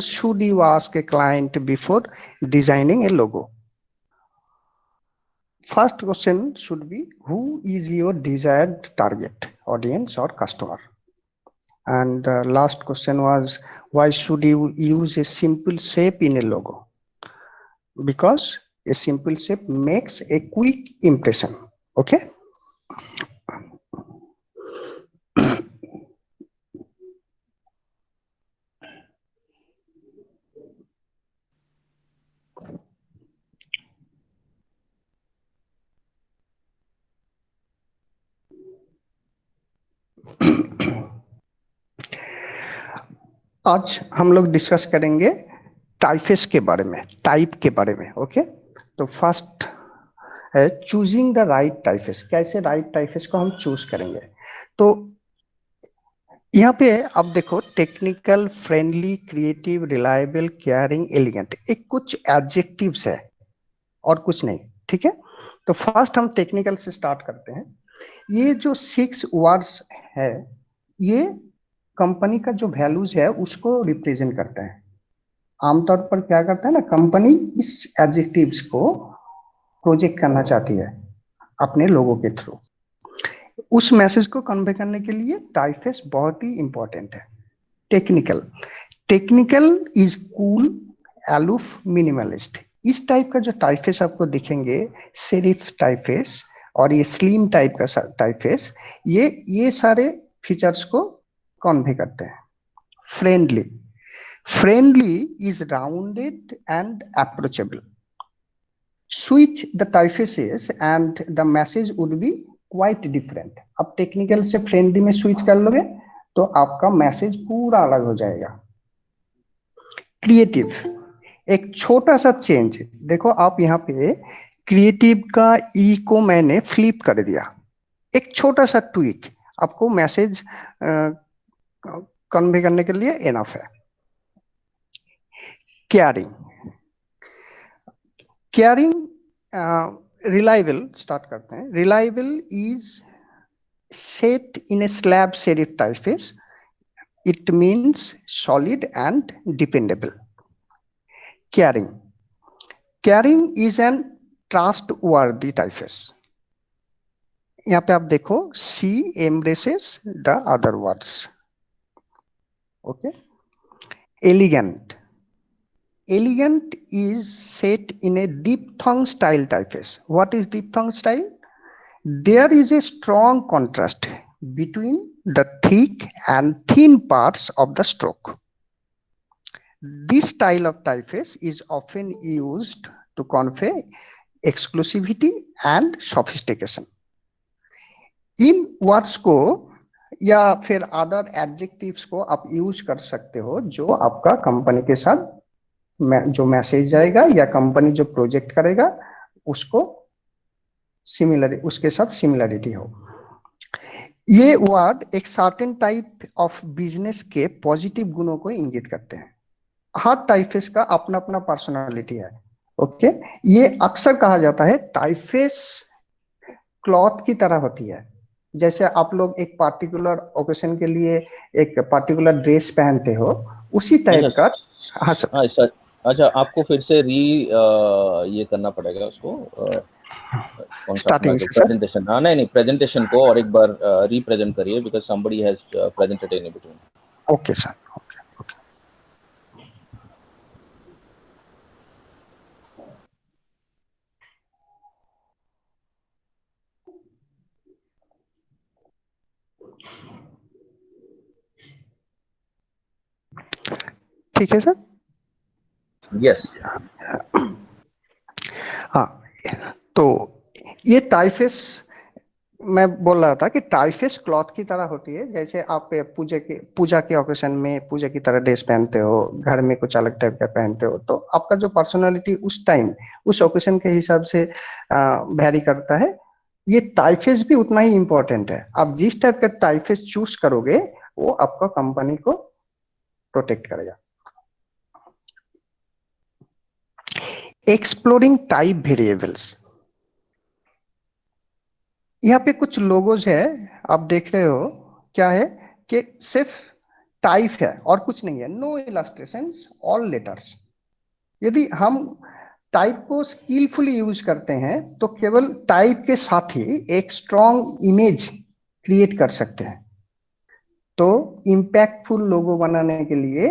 should you ask a client before designing a logo? First question should be, who is your desired target audience or customer? And the last question was, why should you use a simple shape in a logo? Because a simple shape makes a quick impression. Okay. आज हम लोग discuss करेंगे टाइफेस के बारे में, type के बारे में। ओके, तो फर्स्ट है चूजिंग द राइट टाइफेस। कैसे राइट टाइफेस को हम चूज करेंगे? तो यहाँ पे अब देखो, technical, friendly, creative, reliable, caring, elegant, एक कुछ एडजेक्टिव्स है और कुछ नहीं। ठीक है, तो फर्स्ट हम टेक्निकल से स्टार्ट करते हैं। ये जो 6 वर्ड्स है, ये कंपनी का जो वैल्यूज है उसको रिप्रेजेंट करता है। आमतौर पर क्या करता है ना, कंपनी इस एडजेक्टिव्स को प्रोजेक्ट करना चाहती है अपने लोगों के थ्रू। उस मैसेज को कन्वे करने के लिए टाइफेस बहुत ही इंपॉर्टेंट है। Technical, technical is cool, aloof, minimalist. इस टाइप का जो टाइफेस आपको दिखेंगे, सेरिफ टाइफेस और ये स्लिम टाइप का टाइफेस, ये सारे फीचर्स को कन्वे करते हैं। Friendly, friendly is rounded and approachable. Switch the typefaces and the message would be quite different. अब टेक्निकल से फ्रेंडली में स्विच कर लोगे तो आपका मैसेज पूरा अलग हो जाएगा। क्रिएटिव, एक छोटा सा चेंज देखो, आप यहाँ पे क्रिएटिव का ई को मैंने फ्लिप कर दिया, एक छोटा सा ट्वीक आपको मैसेज कन्वे करने के लिए एनफ है। केयरिंग, केयरिंग, रिलायबल स्टार्ट करते हैं। Reliable is set in a slab serif typeface, it means solid and dependable. Caring, caring is an trustworthy typeface. यहाँ पे आप देखो, C embraces the other words. Okay. Elegant, elegant is set in a diphthong style typeface. What is diphthong style? There is a strong contrast between the thick and thin parts of the stroke. This style of typeface is often used to convey exclusivity and sophistication. In words को या फिर other adjectives को आप use कर सकते हो जो आपका कंपनी के साथ जो मैसेज जाएगा या कंपनी जो प्रोजेक्ट करेगा उसको सिमिलर, उसके साथ सिमिलरिटी हो। ये वर्ड एक सर्टेन टाइप ऑफ बिजनेस के पॉजिटिव गुणों को इंगित करते हैं। हर टाइफेस का अपना अपना पर्सनालिटी है। ओके, ये अक्सर कहा जाता है टाइफेस क्लॉथ की तरह होती है। जैसे आप लोग एक पार्टिकुलर ओकेशन के लिए एक पार्टिकुलर ड्रेस पहनते हो, उसी टाइप का। हाँ सर। अच्छा, आपको फिर से ये करना पड़ेगा उसको, कौन सा प्रेजेंटेशन? हाँ, नहीं प्रेजेंटेशन को और एक बार रिप्रेजेंट करिए, because somebody has presented in between. Okay sir, okay. ठीक है सर। यस। हाँ, तो ये टाइफेस मैं बोल रहा था कि टाइफेस क्लॉथ की तरह होती है। जैसे आप पूजा के ओकेशन में पूजा की तरह ड्रेस पहनते हो, घर में कुछ अलग टाइप का पहनते हो, तो आपका जो पर्सनालिटी उस टाइम उस ओकेशन के हिसाब से वैरी करता है। ये टाइफेस भी उतना ही इंपॉर्टेंट है। आप जिस टाइप का टाइफेस चूज करोगे वो आपका कंपनी को प्रोटेक्ट करेगा। एक्सप्लोरिंग टाइप वेरिएबल्स, यहाँ पे कुछ लोगोज है, आप देख रहे हो क्या है कि सिर्फ टाइप है और कुछ नहीं है, नो इलस्ट्रेशंस, ऑल लेटर्स। यदि हम टाइप को स्किलफुली यूज करते हैं तो केवल टाइप के साथ ही एक स्ट्रॉन्ग इमेज क्रिएट कर सकते हैं। तो इम्पैक्टफुल लोगो बनाने के लिए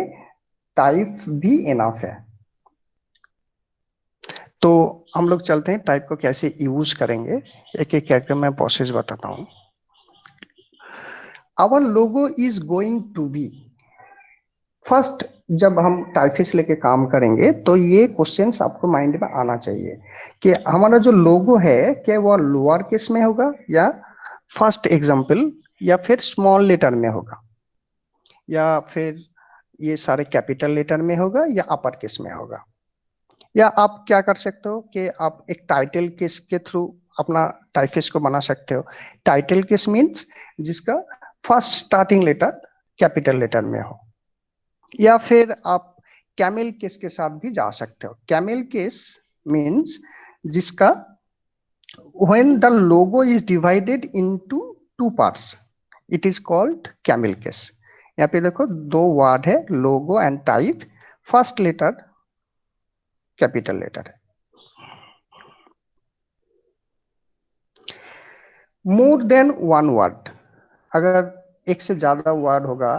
टाइप भी इनफ है। तो हम लोग चलते हैं टाइप को कैसे यूज करेंगे, एक एक करके मैं प्रोसेस बताता हूं। Our logo is going to be, first जब हम टाइफिस लेके काम करेंगे तो ये क्वेश्चंस आपको माइंड में आना चाहिए कि हमारा जो लोगो है क्या वो लोअर केस में होगा या फर्स्ट एग्जांपल या फिर स्मॉल लेटर में होगा, या फिर ये सारे कैपिटल लेटर में होगा या अपर केस में होगा। या आप क्या कर सकते हो कि आप एक टाइटल केस के थ्रू अपना टाइफिस को बना सकते हो। टाइटल केस मीन्स जिसका first starting letter capital letter में हो, या फिर आप कैमल केस के साथ भी जा सकते हो। कैमल केस मीन्स जिसका when the logo is divided into two parts, it is called camel case. यहाँ पे देखो दो वर्ड है, logo and type. First letter capital letter है। मोर देन वन वर्ड, अगर एक से ज्यादा वर्ड होगा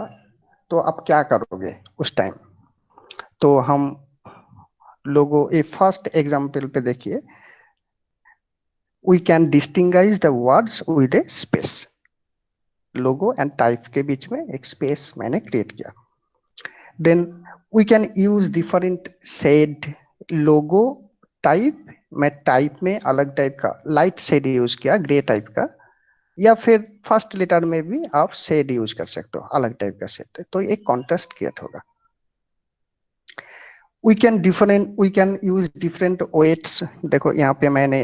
तो आप क्या करोगे उस टाइम। तो हम लोगो ए फर्स्ट एग्जांपल पे देखिए, we can distinguish the words with a space. Logo and type के बीच में एक स्पेस मैंने क्रिएट किया। Then we can use different shade. Logo type में टाइप में अलग टाइप का लाइट शेड यूज किया, ग्रे टाइप का, या फिर फर्स्ट लेटर में भी आप शेड यूज कर सकते हो, अलग टाइप का शेड, तो एक कॉन्ट्रास्ट क्रिएट होगा। We can use different weights. देखो यहाँ पे मैंने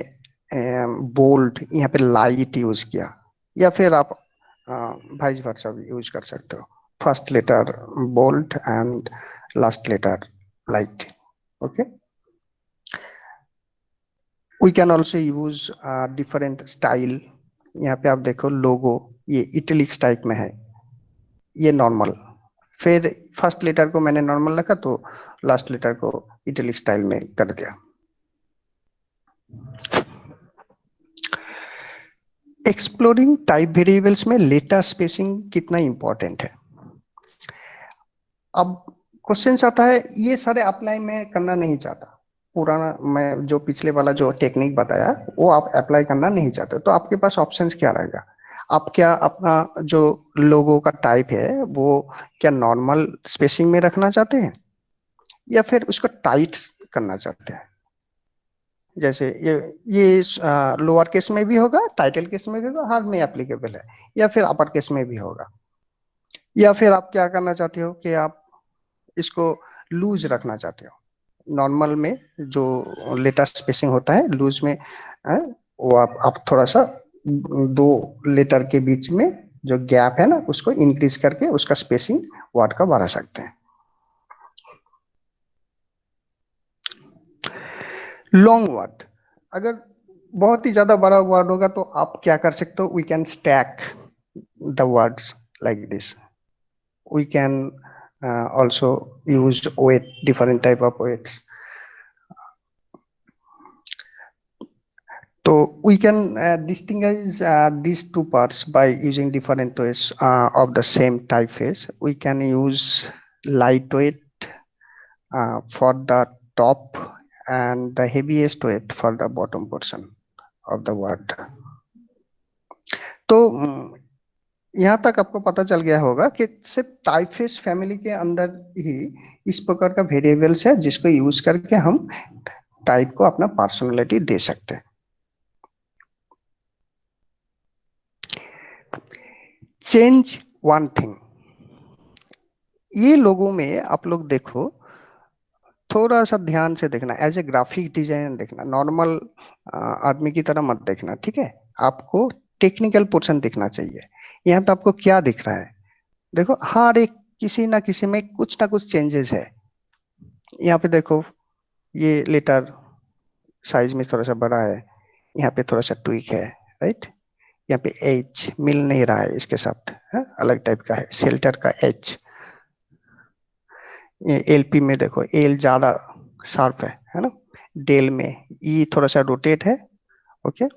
बोल्ड, यहाँ पे लाइट यूज किया, या फिर आप वाइस वर्सा भी यूज कर सकते हो। First letter bold and last letter light. Okay, we can also use different style. यहाँ पे आप देखो लोगो ये इटैलिक टाइप में है, ये नॉर्मल, फिर फर्स्ट लेटर को मैंने नॉर्मल रखा तो लास्ट लेटर को इटैलिक स्टाइल में कर दिया। एक्सप्लोरिंग टाइप वेरिएबल्स में लेटर स्पेसिंग कितना इंपॉर्टेंट है। अब क्वेश्चन आता है, ये सारे अप्लाई मैं करना नहीं चाहता, पुराना मैं जो पिछले वाला जो टेक्निक बताया वो आप अप्लाई करना नहीं चाहते, तो आपके पास ऑप्शंस क्या रहेगा। आप क्या अपना जो लोगो का टाइप है वो क्या नॉर्मल स्पेसिंग में रखना चाहते हैं या फिर उसको टाइट करना चाहते हैं। जैसे ये लोअर केस में भी होगा, टाइटल केस में भी होगा, हर में एप्लीकेबल है, या फिर अपर केस में भी होगा। या फिर आप क्या करना चाहते हो कि आप इसको लूज रखना चाहते हो। नॉर्मल में जो लेटर स्पेसिंग होता है लूज में वो आप थोड़ा सा दो लेटर के बीच में जो गैप है ना उसको इंक्रीज करके उसका स्पेसिंग वर्ड का बढ़ा सकते हैं। लॉन्ग वर्ड, अगर बहुत ही ज्यादा बड़ा वर्ड होगा तो आप क्या कर सकते हो, we can stack the words like this. We can also use weight, different type of weights. So we can distinguish these two parts by using different ways of the same typeface. We can use lightweight for the top and the heaviest weight for the bottom portion of the word. तो यहाँ तक आपको पता चल गया होगा कि सिर्फ टाइपफेस फैमिली के अंदर ही इस प्रकार का वेरिएबल्स है जिसको यूज करके हम टाइप को अपना पर्सनालिटी दे सकते हैं। चेंज वन थिंग, ये लोगों में आप लोग देखो, थोड़ा सा ध्यान से देखना, एज ए ग्राफिक डिजाइन देखना, नॉर्मल आदमी की तरह मत देखना, ठीक है। आपको टेक्निकल पोर्शन दिखना चाहिए। यहाँ पे आपको क्या दिख रहा है, देखो हर एक किसी ना किसी में कुछ ना कुछ चेंजेस है। यहाँ पे देखो ये लेटर साइज में थोड़ा सा बड़ा है, यहाँ पे थोड़ा सा ट्विक है, राइट। यहाँ पे एच मिल नहीं रहा है इसके साथ, अलग टाइप का है, शेल्टर का एच। एलपी में देखो एल ज्यादा शार्प है ना, डेल में ई थोड़ा सा रोटेट है। ओके,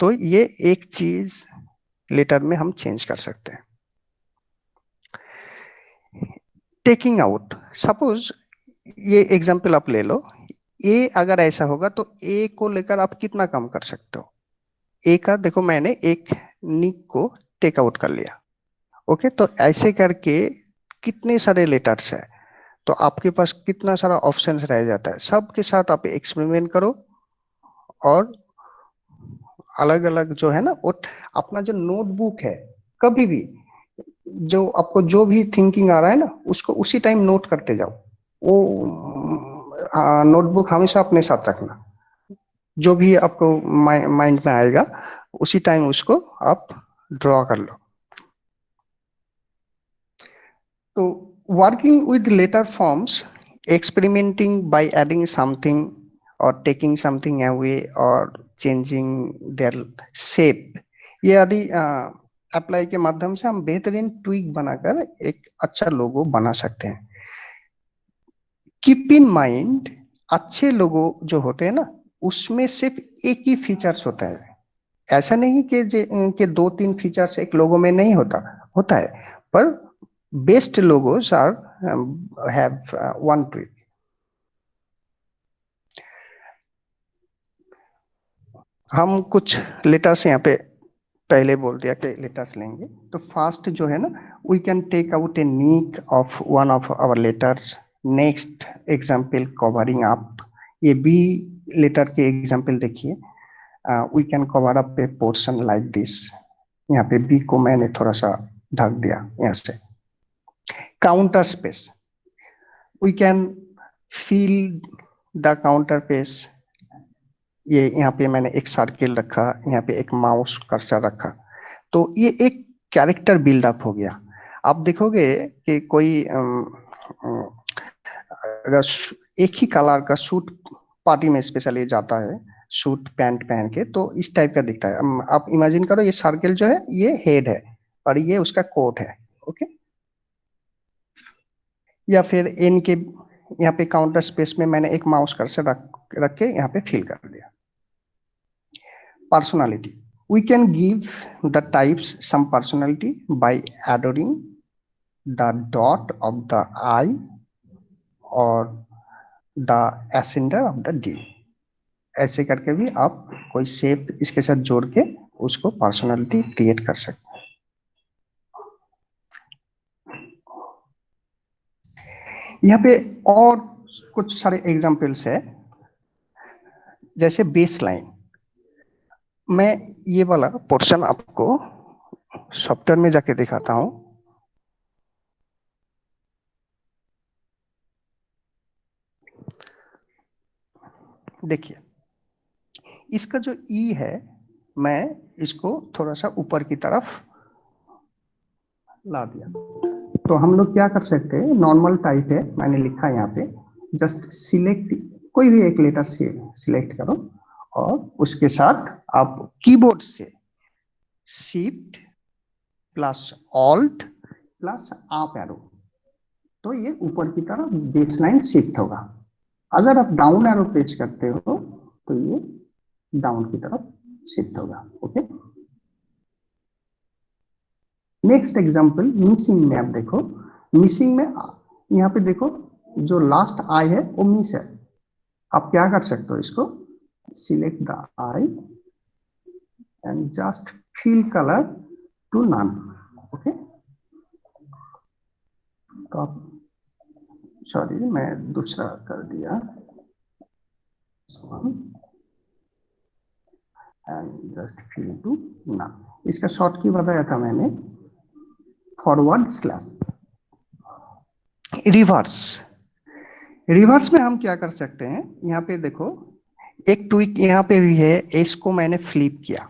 तो ये एक चीज लेटर में हम चेंज कर सकते हैं। टेकिंग आउट, सपोज ये एग्जांपल आप ले लो, ए अगर ऐसा होगा तो ए को लेकर आप कितना काम कर सकते हो। ए का देखो मैंने एक निक को टेक आउट कर लिया। ओके, तो ऐसे करके कितने सारे लेटर्स है, तो आपके पास कितना सारा ऑप्शंस रह जाता है। सबके साथ आप एक्सपेरिमेंट करो और अलग अलग जो है ना, वो अपना जो नोटबुक है, कभी भी जो आपको जो भी थिंकिंग आ रहा है ना, उसको उसी टाइम नोट करते जाओ। वो नोटबुक हमेशा अपने साथ रखना। जो भी आपको माइंड में आएगा उसी टाइम उसको आप ड्रॉ कर लो। तो working with letter forms, experimenting by adding something or taking something away or changing their shape, ये आदि अप्लाई के माध्यम से हम बेहतरीन ट्वीक बनाकर एक अच्छा लोगो बना सकते हैं। कीप इन माइंड, अच्छे लोगो जो होते हैं ना, उसमें सिर्फ एक ही फीचर्स होता है। ऐसा नहीं कि दो तीन फीचर्स एक लोगो में नहीं होता, होता है, पर best logos are have one tweak. हम कुछ लेटर्स यहाँ पे पहले बोल दिया कि लेटर्स लेंगे, तो फास्ट जो है ना, we can take out a nick of one of our letters. Next example covering up, ये बी लेटर के एग्जाम्पल देखिए। We can cover up a portion like this, यहाँ पे बी को मैंने थोड़ा सा ढक दिया यहाँ से। Counter space, we can fill the counter space. ये यहाँ पे मैंने एक सर्किल रखा, यहाँ पे एक माउस कर्सर रखा, तो ये एक कैरेक्टर बिल्डअप हो गया। आप देखोगे कि कोई अगर एक ही कलर का सूट पार्टी में स्पेशली जाता है, सूट पैंट पहन के, तो इस टाइप का दिखता है। आप इमेजिन करो, ये सर्किल जो है ये हेड है और ये उसका कोट है। ओके, या फिर एन के यहाँ पे काउंटर स्पेस में मैंने एक माउस कर्सर रख के यहाँ पे फिल कर दिया। Personality, we can give the types some personality by adding the dot of the I or the ascender of the D। ऐसे करके भी आप कोई शेप इसके साथ जोड़ के उसको पर्सनालिटी क्रिएट कर सकते हैं। यहाँ पे और कुछ सारे एग्जांपल्स है, जैसे बेस लाइन। मैं ये वाला पोर्शन आपको सॉफ्टवेयर में जाके दिखाता हूँ। देखिए, इसका जो ई है, मैं इसको थोड़ा सा ऊपर की तरफ ला दिया। तो हम लोग क्या कर सकते हैं, नॉर्मल टाइप है, मैंने लिखा यहाँ पे, जस्ट सिलेक्ट, कोई भी एक लेटर से सिलेक्ट करो और उसके साथ आप कीबोर्ड से shift plus alt plus up arrow, तो ये ऊपर की तरफ बेसलाइन शिफ्ट होगा। अगर आप डाउन एरो प्रेस करते हो तो ये डाउन की तरफ शिफ्ट होगा। ओके, नेक्स्ट एग्जांपल मिसिंग में आप देखो, मिसिंग में यहाँ पे देखो जो लास्ट आई है वो मिस है। आप क्या कर सकते हो, इसको select the I and just fill colour to none. Okay, तो आप, सॉरी मैं दूसरा कर दिया, and just fill to none. इसका शॉर्ट की बताया था मैंने, फॉरवर्ड स्लैश। रिवर्स, रिवर्स में हम क्या कर सकते हैं, यहाँ पे देखो एक ट्विक यहाँ पे भी है, इसको मैंने फ्लिप किया।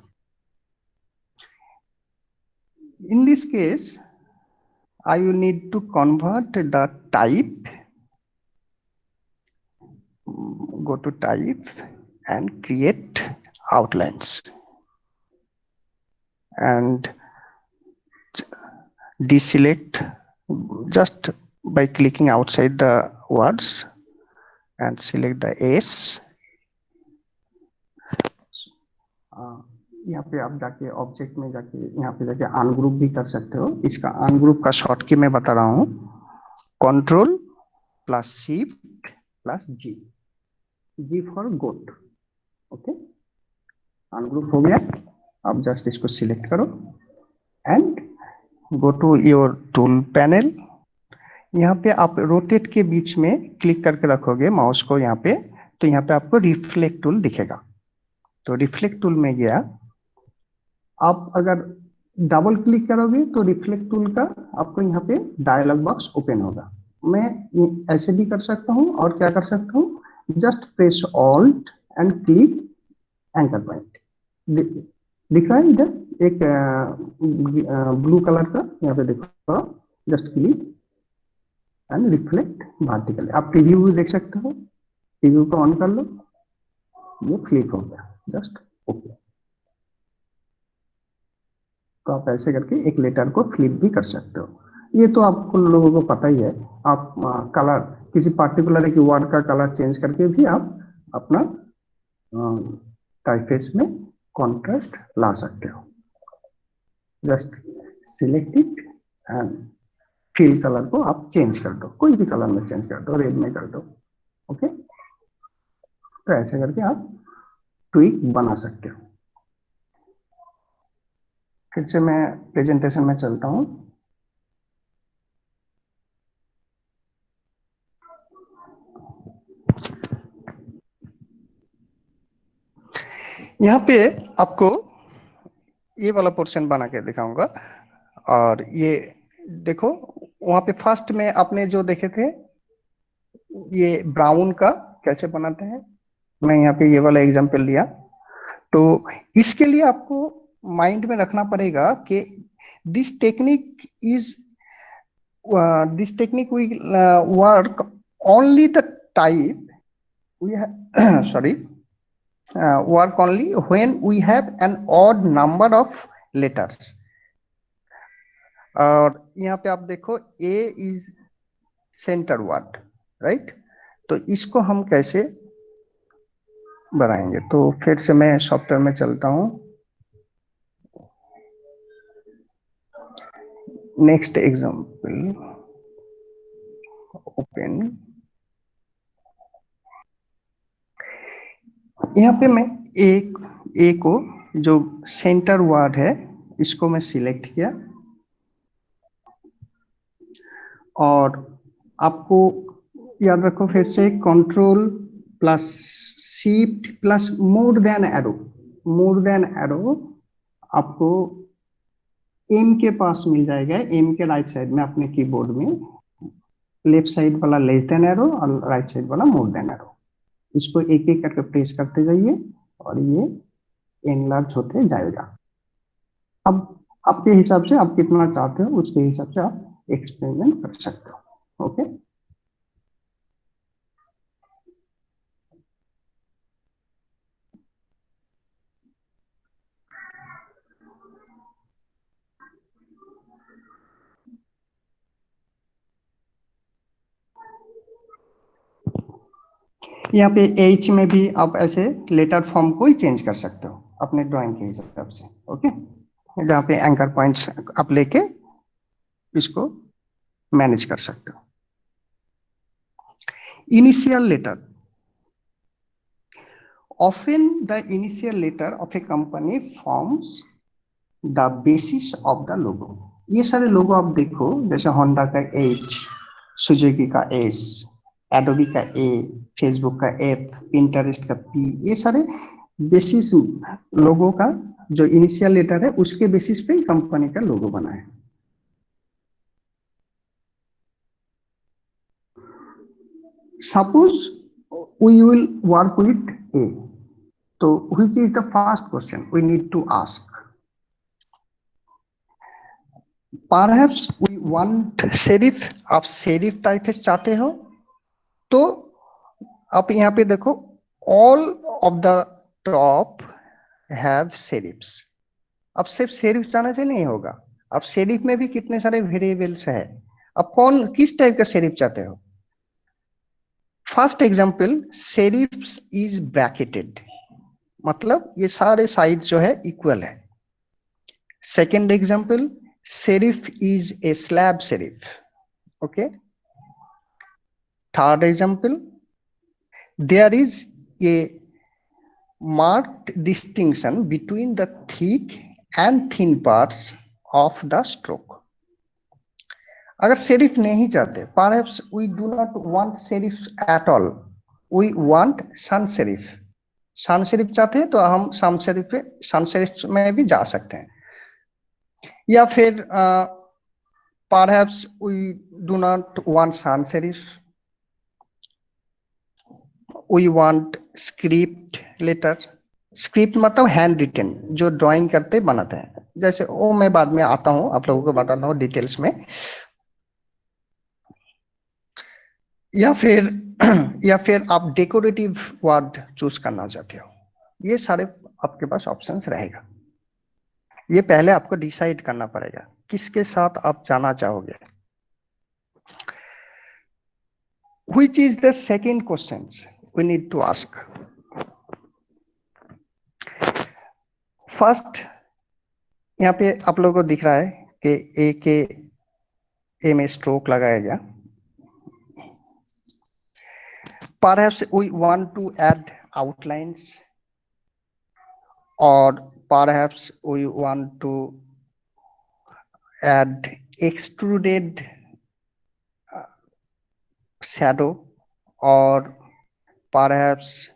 In this case I will need to convert the type, go to type and create outlines and deselect, just by clicking outside the words and select the S. यहाँ पे आप जाके ऑब्जेक्ट में जाके यहाँ पे जाके अनग्रुप भी कर सकते हो। इसका अनग्रुप का शॉर्ट की मैं बता रहा हूँ, control plus shift plus G, G for goat. Okay, ungroup हो गया। आप जस्ट इसको सिलेक्ट करो and go to your tool panel. यहाँ पे आप रोटेट के बीच में क्लिक करके रखोगे माउस को यहाँ पे, तो यहाँ पे आपको रिफ्लेक्ट टूल दिखेगा। तो रिफ्लेक्ट टूल में गया, आप अगर डबल क्लिक करोगे तो रिफ्लेक्ट टूल का आपको यहाँ पे डायलॉग बॉक्स ओपन होगा। मैं ऐसे भी कर सकता हूँ और क्या कर सकता हूँ, just press alt and click anchor point. दिख रहा है इधर एक ब्लू कलर का, यहाँ पे देखो, just click and reflect vertical. आप प्रीव्यू भी देख सकते हो, प्रीव्यू को ऑन कर लो, ये फ्लिप हो गया, जस्ट ओके। तो आप ऐसे करके एक लेटर को फ्लिप भी कर सकते हो। ये तो आपको लोगों को पता ही है। आप कलर, किसी पार्टिकुलर एक वर्ड का कलर चेंज करके भी आप अपना टाइपफेस में कॉन्ट्रास्ट ला सकते हो। Just select it and fill colour को आप चेंज कर दो, कोई भी कलर में चेंज कर दो, रेड में कर दो। ओके, तो ऐसे करके आप ट्वीक बना सकते हो। फिर से मैं प्रेजेंटेशन में चलता हूं। यहाँ पे आपको ये वाला पोर्शन बना के दिखाऊंगा। और ये देखो, वहां पे फर्स्ट में आपने जो देखे थे ये ब्राउन का कैसे बनाते हैं, मैं यहाँ पे ये वाला एग्जांपल लिया। तो इसके लिए आपको माइंड में रखना पड़ेगा कि this technique is this technique will work only the type we have sorry work only when we have an odd number of letters। और यहाँ पे आप देखो A is center word, right. तो इसको हम कैसे बनाएंगे, तो फिर से मैं सॉफ्टवेयर में चलता हूँ। Next example open. यहाँ पे मैं ए को जो सेंटर वर्ड है इसको मैं सिलेक्ट किया, और आपको याद रखो फिर से control plus shift plus more than arrow. More than arrow आपको एम के पास मिल जाएगा, एम के राइट साइड में अपने कीबोर्ड में लेफ्ट साइड वाला लेस देन एरो और राइट साइड वाला मोर देन एरो। इसको एक एक करके प्रेस करते जाइए और ये एनलार्ज होते जाएगा। अब आपके हिसाब से आप कितना चाहते हो उसके हिसाब से आप एक्सपेरिमेंट कर सकते हो। ओके, यहाँ पे एच में भी आप ऐसे लेटर फॉर्म को ही चेंज कर सकते हो अपने ड्राइंग के हिसाब से। ओके, जहाँ पे एंकर पॉइंट्स आप लेके इसको मैनेज कर सकते हो। Initial letter, often the initial letter of a company forms the basis of the logo। ये सारे लोगो आप देखो, जैसे होंडा का H, सुजुकी का S, एडोबी का A, फेसबुक का F, पिंटरेस्ट का P, ये सारे बेसिस लोगो का जो इनिशियल लेटर है उसके बेसिस पे कंपनी का लोगो बना है। Suppose we will work with A, so which is the first question we need to ask? Perhaps we want serif, आप serif typeface चाहते हो तो आप यहाँ पे देखो all of the top have serifs। अब सिर्फ serif जाने से नहीं होगा, अब serif में भी कितने सारे वेरिएबल्स है। अब कौन किस टाइप का सेरिफ चाहते हो? First example, serif is bracketed, मतलब ये सारे साइड जो है इक्वल है. Second example, serif is a slab serif. Okay. Third example, there is a marked distinction between the thick and thin parts of the stroke. अगर serif नहीं चाहते, perhaps we do not want serif at all, we want sans serif. sans serif चाहते हैं तो हम sans serif में भी जा सकते हैं. या फिर perhaps we do not want sans serif, we want script letter. Script मतलब हैंड रिटन, जो ड्राइंग करते बनाते हैं. जैसे वो मैं बाद में आता हूं, आप लोगों को बताता हूँ डिटेल्स में. या फिर आप डेकोरेटिव वर्ड चूज करना चाहते हो. ये सारे आपके पास ऑप्शंस रहेगा. ये पहले आपको डिसाइड करना पड़ेगा किसके साथ आप जाना चाहोगे. Which is the second question we need to ask. First, यहाँ पे आप लोगों को दिख रहा है कि ए में स्ट्रोक लगाया गया. Perhaps we want to add outlines, or perhaps we want to add extruded shadow, or perhaps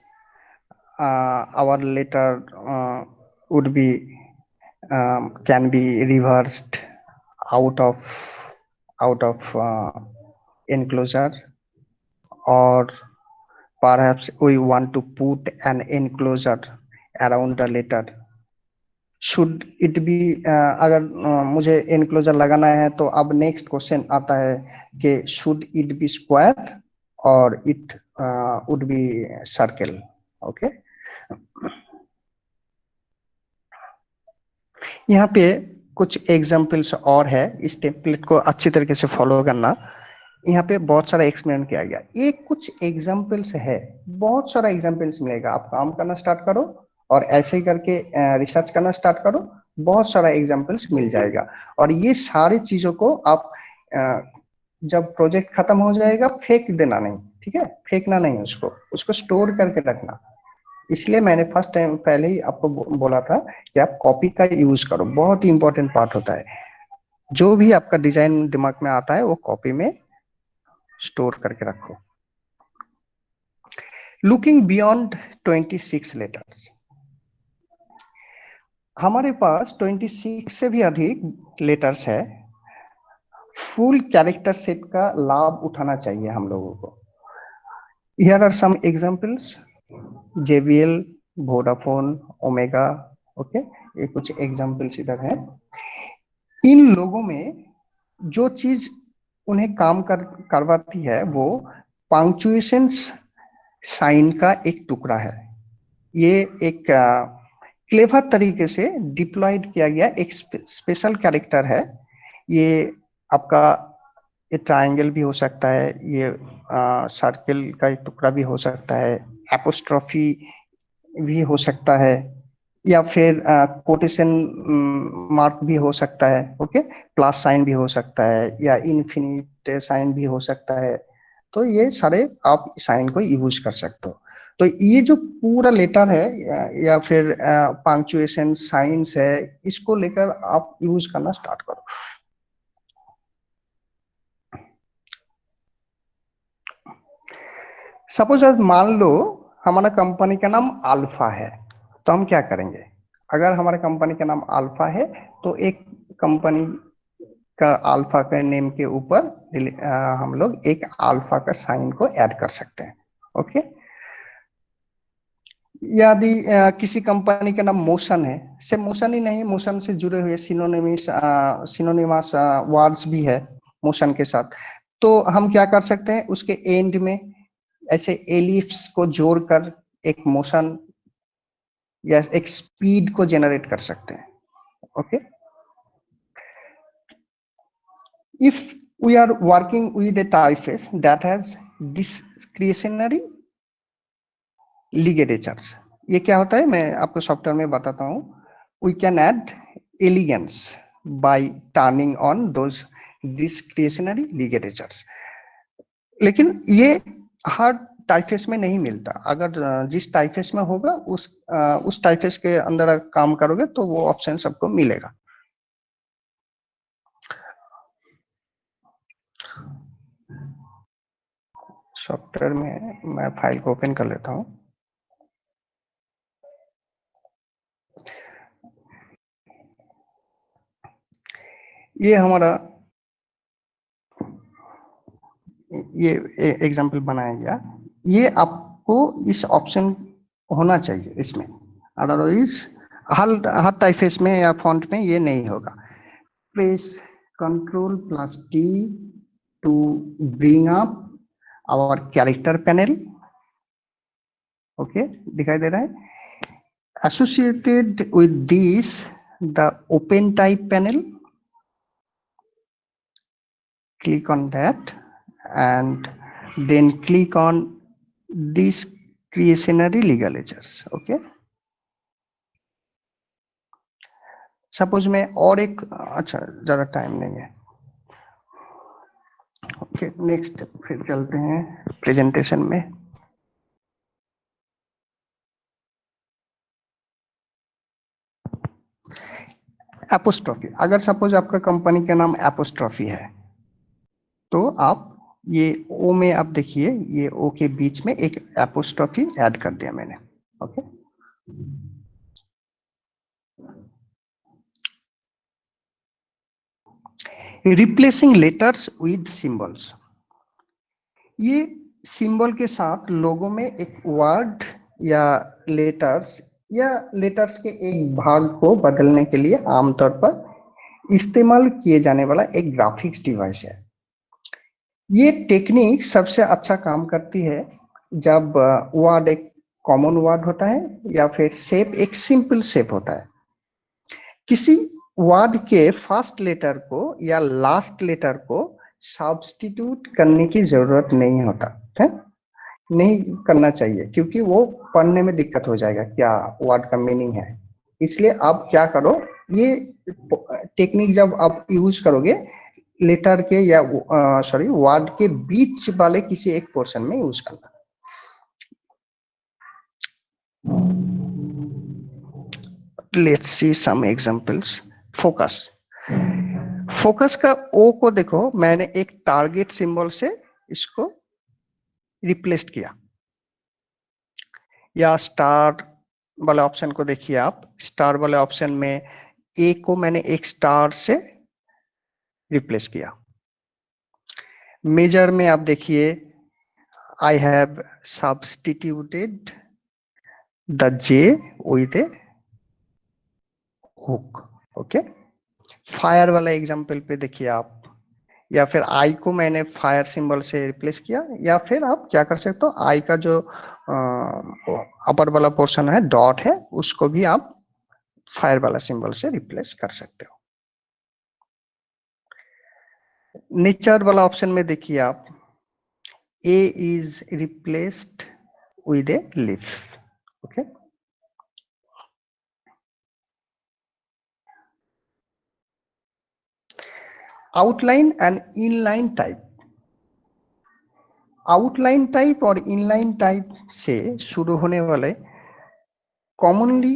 our letter would be can be reversed out of enclosure, or perhaps we want to put an enclosure around the letter. Should it be अगर मुझे enclosure लगाना है तो अब next question आता है कि should it be square or it would be circle. Okay. यहाँ पे कुछ एग्जाम्पल्स और है, इस टेम्पलेट को अच्छी तरीके से फॉलो करना. यहाँ पे बहुत सारा एक्सप्लेन किया गया. ये कुछ एग्जाम्पल्स है, बहुत सारा एग्जाम्पल्स मिलेगा. आप काम करना स्टार्ट करो और ऐसे ही करके रिसर्च करना स्टार्ट करो, बहुत सारा एग्जाम्पल्स मिल जाएगा. और ये सारी चीजों को आप जब प्रोजेक्ट खत्म हो जाएगा फेंक देना नहीं, ठीक है, फेंकना नहीं, उसको स्टोर करके रखना. इसलिए मैंने फर्स्ट टाइम पहले ही आपको बोला था कि आप कॉपी का यूज करो, बहुत ही इंपॉर्टेंट पार्ट होता है. जो भी आपका डिजाइन दिमाग में आता है वो कॉपी में स्टोर करके रखो. लुकिंग बियॉन्ड 26 लेटर्स, हमारे पास 26 से भी अधिक लेटर्स है. फुल कैरेक्टर सेट का लाभ उठाना चाहिए हम लोगों को. Here are some examples, JBL, Vodafone, Omega. Okay, ये कुछ एग्जांपल्स इधर है. इन लोगों में जो चीज उन्हें काम करवाती है वो पंक्चुएशन साइन का एक टुकड़ा है. ये एक क्लेवर तरीके से डिप्लॉयड किया गया एक स्पेशल कैरेक्टर है. ये आपका ये ट्रायंगल भी हो सकता है, ये सर्कल का एक टुकड़ा भी हो सकता है, एपोस्ट्रोफी भी हो सकता है, या फिर कोटेशन मार्क भी हो सकता है. ओके, प्लस साइन भी हो सकता है, या इन्फिनिट साइन भी हो सकता है. तो ये सारे आप साइन को यूज कर सकते हो. तो ये जो पूरा लेटर है या फिर पंक्चुएशन साइंस है, इसको लेकर आप यूज करना स्टार्ट करो. सपोज आज मान लो हमारा कंपनी का नाम अल्फा है, तो हम क्या करेंगे? अगर हमारे कंपनी का नाम अल्फा है तो एक कंपनी का अल्फा का नेम के ऊपर हम लोग एक अल्फा का साइन को ऐड कर सकते हैं. ओके. यदि किसी कंपनी का नाम मोशन है, सिर्फ मोशन ही नहीं, मोशन से जुड़े हुए सिनोनिमस वर्ड्स भी है मोशन के साथ, तो हम क्या कर सकते हैं? उसके एंड में ऐसे एलिप्स को जोड़कर एक मोशन या एक स्पीड को जनरेट कर सकते हैं. Okay. If we are working with a typeface that has discretionary ligatures. ये क्या होता है, मैं आपको सॉफ्टवेयर में बताता हूँ. We can add elegance by turning on those discretionary ligatures. लेकिन ये हर टाइपफेस में नहीं मिलता. अगर जिस टाइपफेस में होगा उस टाइपफेस के अंदर काम करोगे तो वो ऑप्शन सबको मिलेगा. सॉफ्टवेयर में मैं फाइल को ओपन कर लेता हूं. ये हमारा ये एग्जांपल बनाया गया. ये आपको इस ऑप्शन होना चाहिए इसमें, अदरवाइज हर टाइपफेस में या फॉन्ट में ये नहीं होगा. Press Ctrl+T to bring up our character panel. Okay, दिखाई दे रहा है. Associated with this, the open type panel. Click on that and then click on discretionary ligatures. Okay. Suppose में और एक, अच्छा ज्यादा टाइम नहीं है. ओके, नेक्स्ट फिर चलते हैं प्रेजेंटेशन में. एपोस्ट्रॉफी. अगर सपोज आपका कंपनी का नाम एपोस्ट्रॉफी है तो आप ये ओ में आप देखिए, ये ओ के बीच में एक एपोस्ट्रॉफी ऐड कर दिया मैंने. Okay, replacing letters with symbols. ये सिंबल के साथ लोगों में एक वर्ड या लेटर्स के एक भाग को बदलने के लिए आमतौर पर इस्तेमाल किए जाने वाला एक ग्राफिक्स डिवाइस है. ये टेक्निक सबसे अच्छा काम करती है जब वर्ड एक कॉमन वर्ड होता है या फिर शेप एक सिंपल शेप होता है. किसी वर्ड के फर्स्ट लेटर को या लास्ट लेटर को सब्स्टिट्यूट करने की जरूरत नहीं होता है, नहीं करना चाहिए, क्योंकि वो पढ़ने में दिक्कत हो जाएगा क्या वर्ड का मीनिंग है. इसलिए आप क्या करो, ये टेक्निक जब आप यूज करोगे लेटर के या वर्ड के बीच वाले किसी एक पोर्शन में यूज करना. Let's see some examples. Focus का ओ को देखो, मैंने एक टारगेट सिंबल से इसको रिप्लेस किया. या स्टार वाले ऑप्शन को देखिए आप. स्टार वाले ऑप्शन में ए को मैंने एक स्टार से रिप्लेस किया. मेजर में आप देखिए, I have substituted the J with A hook. Okay, fire वाला एग्जांपल पे देखिए आप, या फिर आई को मैंने फायर सिंबल से रिप्लेस किया. या फिर आप क्या कर सकते हो, आई का जो अपर वाला पोर्शन है, डॉट है, उसको भी आप फायर वाला सिंबल से रिप्लेस कर सकते हो. नेचर वाला ऑप्शन में देखिए आप, A is replaced with a leaf. Okay, outline and inline type. Outline type और इनलाइन टाइप से शुरू होने वाले कॉमनली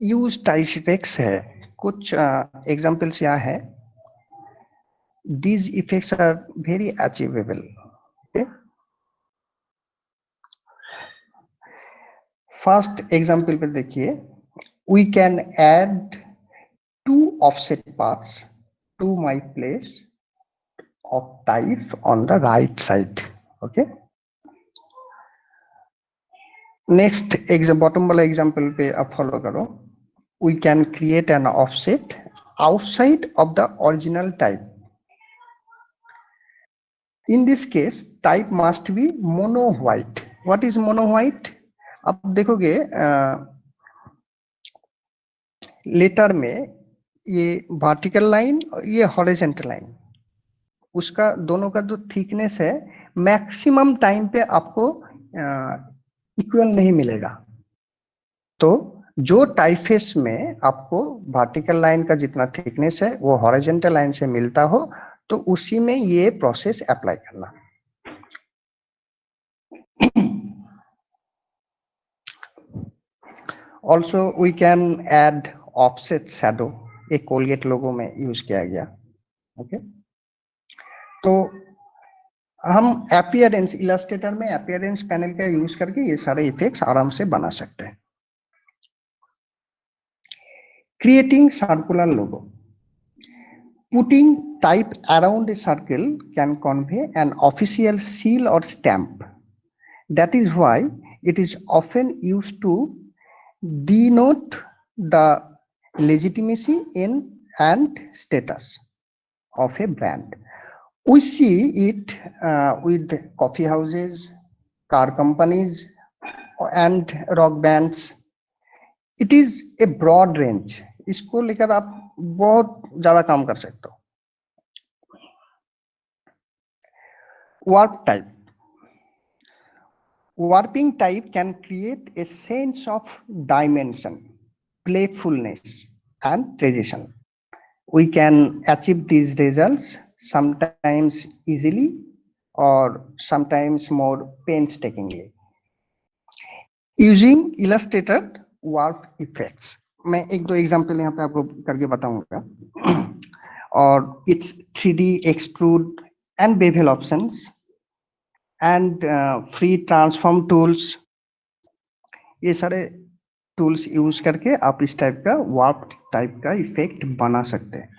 यूज टाइप इफेक्ट्स है. कुछ एग्जांपल्स यहाँ है. These effects are very achievable. Okay. First example पे देखिए, we can add 2 offset paths to my place of type on the right side. Okay. Next bottom वाला example पे आप follow करो. We can create an offset outside of the original type. In this case, type must be mono white. What is mono white? आप देखोगे letter में ये vertical line, ये horizontal line. उसका दोनों का जो थिकनेस है मैक्सिमम टाइम पे आपको इक्वल नहीं मिलेगा। तो जो टाइफेस में आपको वर्टिकल लाइन का जितना थिकनेस है वो हॉरिजॉन्टल लाइन से मिलता हो, तो उसी में ये प्रोसेस अप्लाई करना। Also we can add offset shadow, एक कोलगेट लोगो में यूज किया गया। ओके, तो हम अपीयरेंस इलस्ट्रेटर में अपीयरेंस पैनल का यूज करके ये सारे इफेक्ट्स आराम से बना सकते हैं। Creating circular logo, putting type around a circle can convey an official seal or stamp. That is why it is often used to denote the legitimacy in and status of a brand. We see it with coffee houses, car companies, and rock bands. It is a broad range. इसको लेकर आप बहुत ज्यादा काम कर सकते हो। Warp type. Warping type can create a sense of dimension, playfulness, and tradition. We can achieve these results sometimes easily or sometimes more painstakingly using illustrated warp effects. मैं एक दो एग्जांपल यहाँ पे आपको करके बताऊंगा। और it's 3D extrude and bevel options and free transform tools, ये सारे टूल्स यूज करके आप इस टाइप का वार्प टाइप का इफेक्ट बना सकते हैं।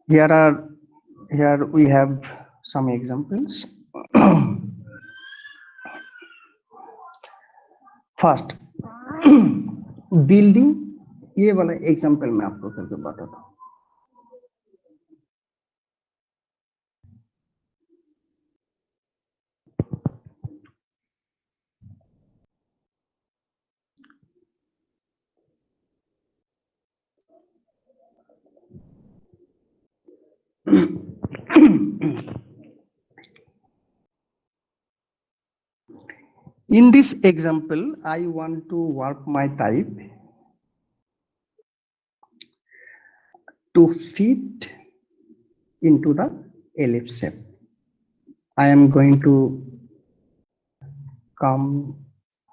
Here we have some examples. First, building, ये वाला एग्जांपल मैं आपको करके बताता हूँ। In this example, I want to warp my type to fit into the ellipse shape. I am going to come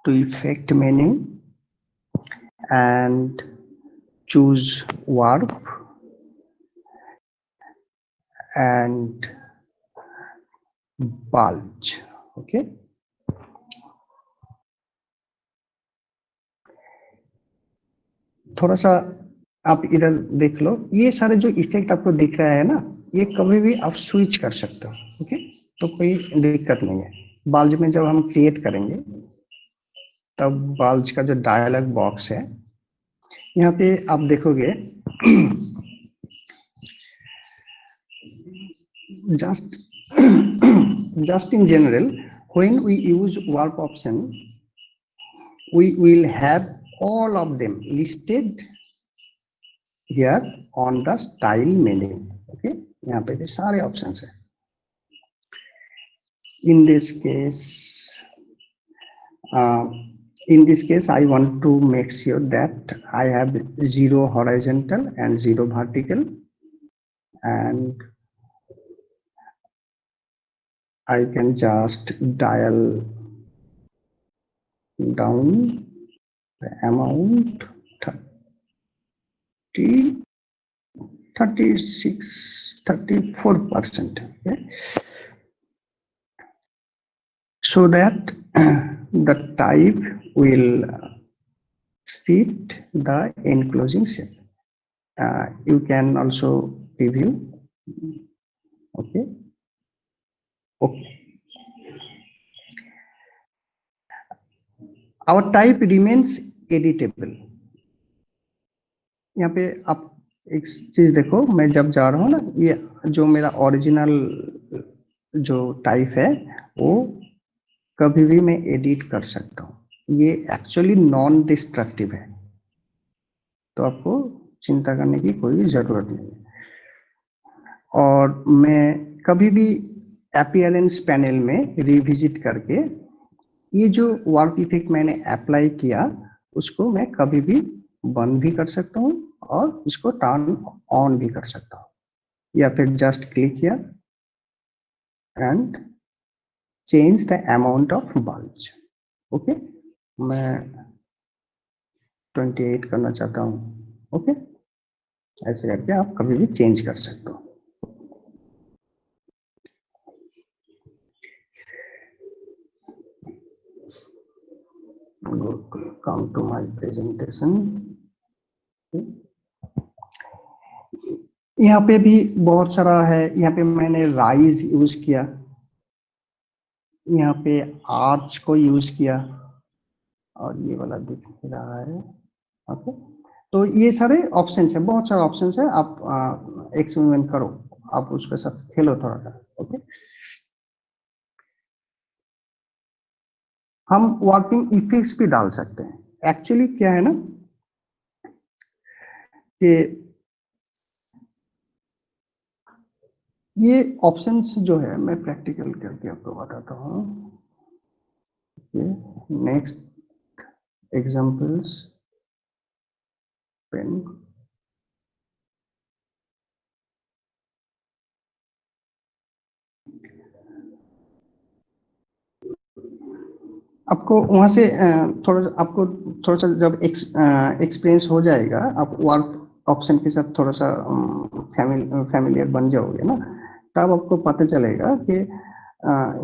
to effect menu and choose warp and bulge. Okay. थोड़ा सा आप इधर देख लो, ये सारे जो इफेक्ट आपको दिख रहा है ना, ये कभी भी आप स्विच कर सकते हो। ओके, तो कोई दिक्कत नहीं है। बाल्ज में जब हम क्रिएट करेंगे तब बाल्ज का जो डायलॉग बॉक्स है यहाँ पे आप देखोगे just in general, when we use warp option, we will have all of them listed here on the style menu. Okay, यहाँ पे भी सारे options हैं। In this case, I want to make sure that I have 0 horizontal and 0 vertical, and I can just dial down the amount 34%. Okay? So that the type will fit the enclosing shape. You can also preview. Okay. Our type remains editable. यहाँ पे आप एक चीज देखो, मैं जब जा रहा हूँ ना, ये जो मेरा ओरिजिनल जो टाइप है वो कभी भी मैं एडिट कर सकता हूँ। ये एक्चुअली नॉन डिस्ट्रक्टिव है, तो आपको चिंता करने की कोई जरूरत नहीं है। और मैं कभी भी अपीयरेंस पैनल में रिविजिट करके ये जो वार्प इफेक्ट मैंने अप्लाई किया उसको मैं कभी भी बंद भी कर सकता हूँ और इसको टर्न ऑन भी कर सकता हूँ, या फिर जस्ट क्लिक किया and change the amount of bulb. Okay, मैं 28 करना चाहता हूँ। ओके, ऐसे करके आप कभी भी चेंज कर सकते हो। Come to my presentation। यहाँ पे भी बहुत सारा है, यहाँ पे मैंने राइज यूज किया, यहाँ पे आर्च को यूज किया और ये वाला दिख रहा है। ओके, तो ये सारे ऑप्शंस है, बहुत सारे ऑप्शंस है, आप एक्सपेरिमेंट करो, आप उसके साथ खेलो थोड़ा सा। ओके, हम वार्पिंग इफेक्ट्स भी डाल सकते हैं। एक्चुअली क्या है ना कि ये ऑप्शंस जो है मैं प्रैक्टिकल करके आपको बताता हूँ। Next examples pen. आपको वहां से थोड़ा सा जब एक्सपीरियंस हो जाएगा, आप वार्प ऑप्शन के साथ थोड़ा सा फैमिलियर बन जाओगे ना, तब आपको पता चलेगा कि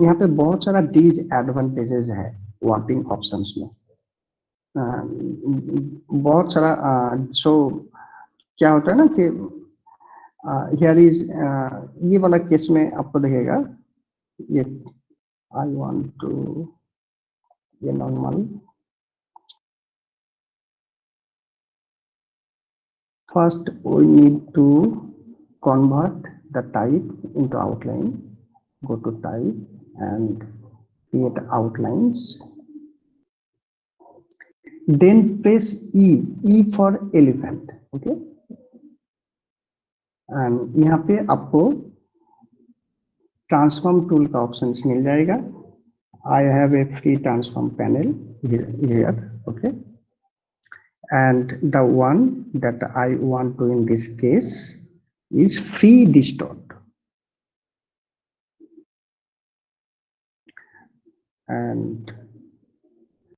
यहाँ पे बहुत सारा डिसएडवांटेजेस है वार्पिंग ऑप्शंस में। बहुत सारा सो क्या होता है ना कि हियर इज ये वाला केस में आपको दिखेगा, ये आई वांट टू ये normal. First, we need to convert the type into outline. Go to type and create outlines. Then press E, E for elephant. Okay. And यहाँ पे आपको ट्रांसफॉर्म टूल का ऑप्शन मिल जाएगा। I have a free transform panel here. Okay. And the one that I want to in this case is free distort. And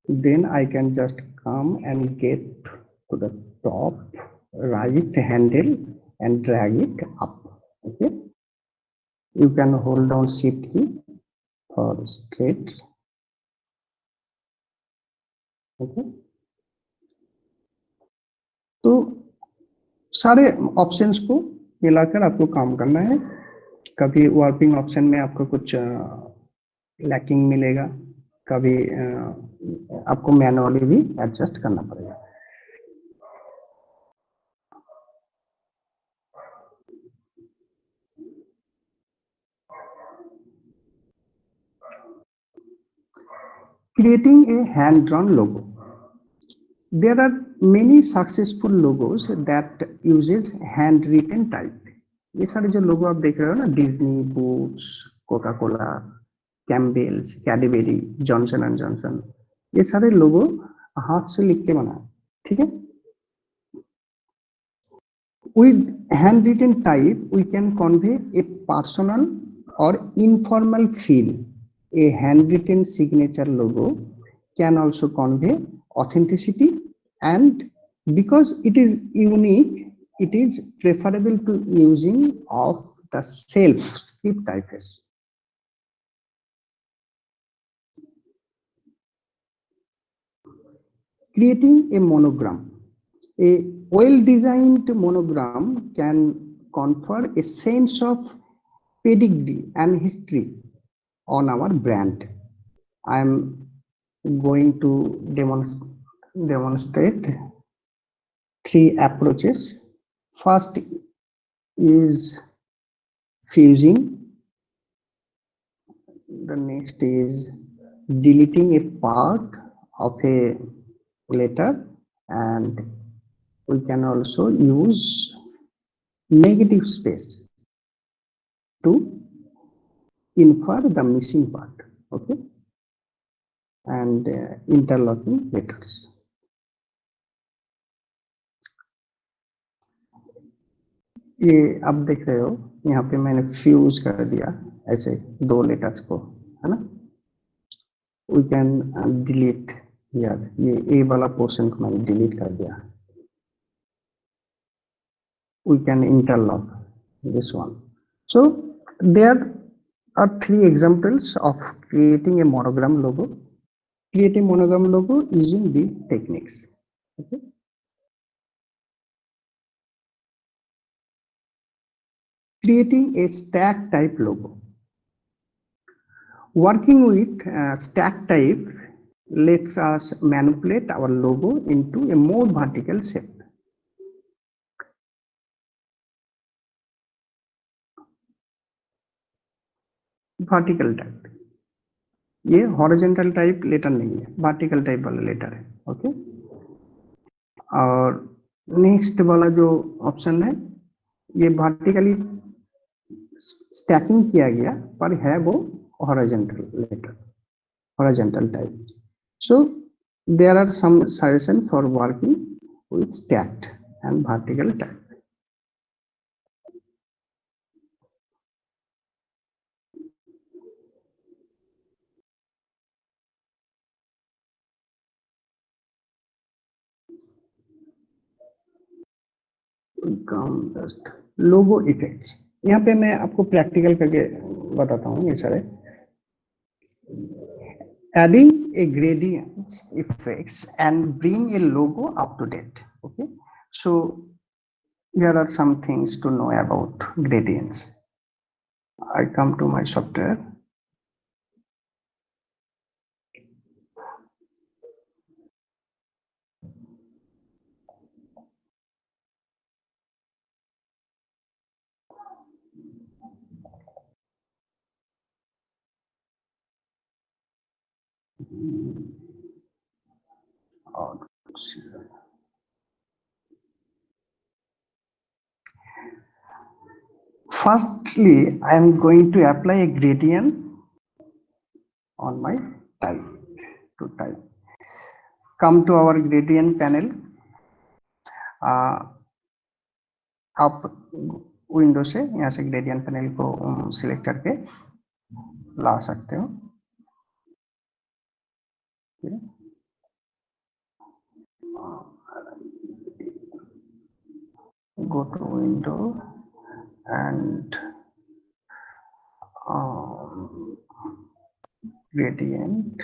then I can just come and get to the top right handle and drag it up. Okay, you can hold down shift key for straight. Okay, तो सारे options को मिलाकर आपको काम करना है। कभी warping option में आपको कुछ लैकिंग मिलेगा, कभी आपको मैनुअली भी एडजस्ट करना पड़ेगा। Creating a hand-drawn logo. There are many successful logos that uses handwritten type. ये सारे जो लोगो आप देख रहे हो ना, Disney, Boots, Coca Cola, Campbell's, Cadbury, Johnson and Johnson, ये सारे लोगो हाथ से लिख के बना, ठीक है। With handwritten type, we can convey a personal or informal feel. A handwritten signature logo can also convey authenticity, and because it is unique, it is preferable to using of the self script typeface. Creating a monogram. A well-designed monogram can confer a sense of pedigree and history on our brand. I am going to demonstrate three approaches. First is fusing. The next is deleting a part of a letter, and we can also use negative space. to infer the missing part, okay, and interlocking letters. ये आप देख रहे हो यहाँ पे मैंने fuse कर दिया ऐसे दो लेटर्स को, है ना. वी कैन डिलीट यार, ये ए वाला पोर्शन को मैंने डिलीट कर दिया. We can interlock this one. So there are 3 examples of creating a monogram logo. Create a monogram logo using these techniques. Okay. Creating a stack type logo. Working with stack type lets us manipulate our logo into a more vertical shape. Vertical type. ये horizontal type letter नहीं है, vertical type वाला letter है. Okay. और next वाला जो option है ये वर्टिकली स्टैकिंग किया गया पर है वो horizontal letter, horizontal type. So there are some suggestion for working with stacked and vertical type. Logo effects, यहाँ पे मैं आपको प्रैक्टिकल करके बताता हूँ ये सारे. Adding a gradient effects and bring a logo up to date. Okay, so here are some things to know about gradients. I come to my software. Firstly, I am going to apply a gradient on my type. To type, come to our gradient panel. आप window से यहाँ से gradient panel को select करके ला सकते हो. Go to window and gradient.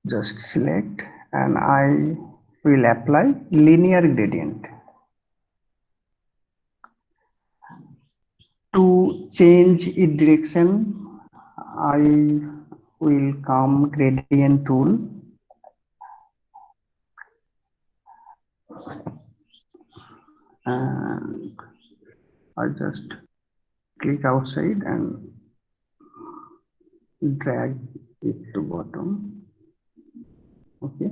Just select and I will apply linear gradient. To change its direction, I will come gradient tool and I just click outside and drag it to bottom. Okay.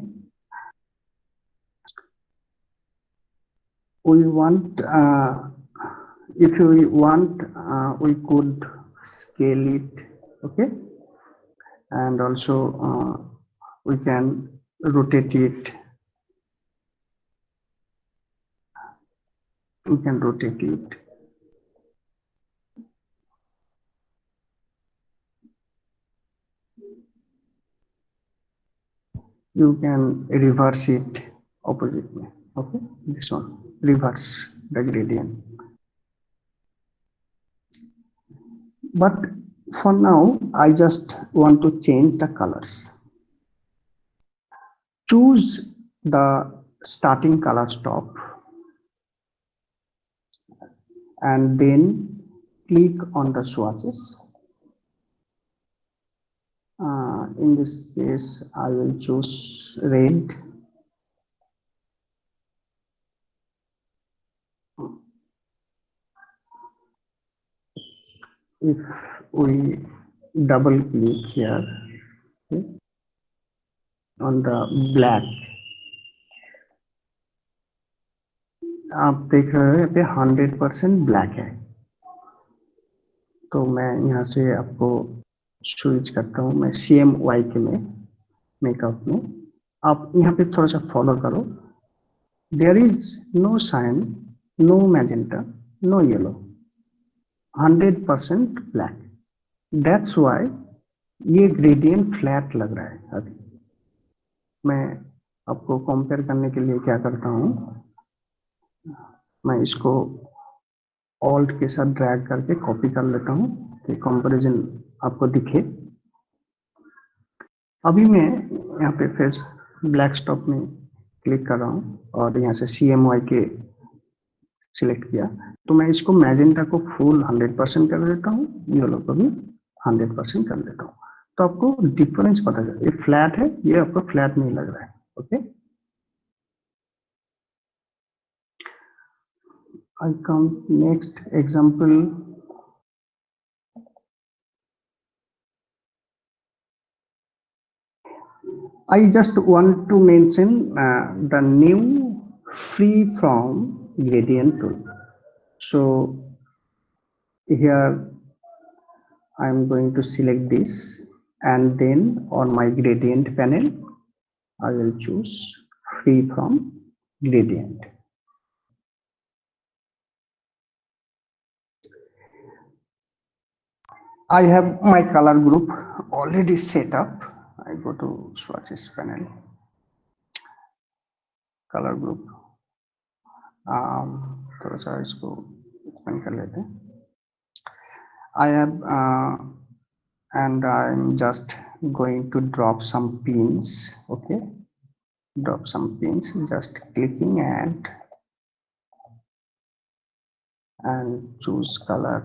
We want, if we want, we could scale it. Okay. And also we can rotate it. We can rotate it. You can reverse it oppositely. Okay, this one, reverse the gradient. But for now, I just want to change the colors. Choose the starting color stop and then click on the swatches. In this case, I will choose red. If we double click here, okay, on the black, आप देख रहे हो यहाँ पे 100% black है। तो मैं यहाँ से आपको स्विच करता हूँ, मैं CMYK में मेकअप में। आप यहाँ पे थोड़ा सा फॉलो करो। There is no cyan, no magenta, no yellow, 100% black. That's why ये ग्रेडियंट फ्लैट लग रहा है। अभी मैं आपको कंपेयर करने के लिए क्या करता हूँ, मैं इसको ऑल्ट के साथ ड्रैग करके कॉपी कर लेता हूँ कि कंपैरिजन आपको दिखे। अभी मैं यहाँ पे फिर ब्लैक स्टॉप में क्लिक कर रहा हूँ और यहाँ से CMYK सिलेक्ट किया। तो मैं इसको मैजेंटा को फुल 100% कर देता हूँ, येलो को भी 100% कर देता हूँ। तो आपको डिफरेंस पता चले। ये फ्लैट है, ये आपको फ्लैट नहीं लग रहा है। Okay, I come next example. I just want to mention the new free form gradient tool. So here I am going to select this, and then on my gradient panel I will choose free form gradient. I have my color group already set up. I go to swatches panel, color group. थोड़ा सा इसको open कर लेते हैं। I have and I'm just going to drop some pins. Okay, drop some pins, just clicking and choose color.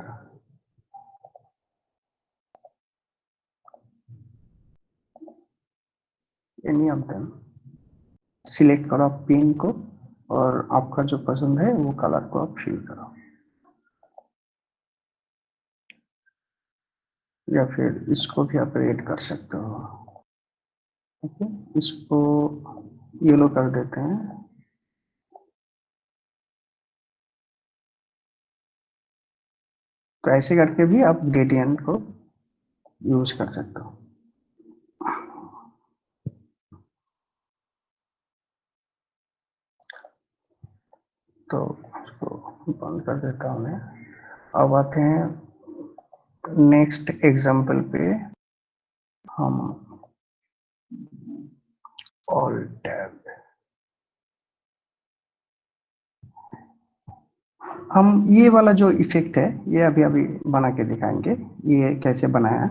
Any of them. Select करो pin को और आपका जो पसंद है वो कलर को आप फिल करो, या फिर इसको भी आप ऐड कर सकते हो। ओके, इसको येलो कर देते हैं। तो ऐसे करके भी आप ग्रेडियंट को यूज कर सकते हो। तो इसको बंद कर देता हूँ मैं। अब आते हैं नेक्स्ट एग्जाम्पल पे। हम ऑल टैब, हम ये वाला जो इफेक्ट है ये अभी अभी बना के दिखाएंगे। ये कैसे बनाया।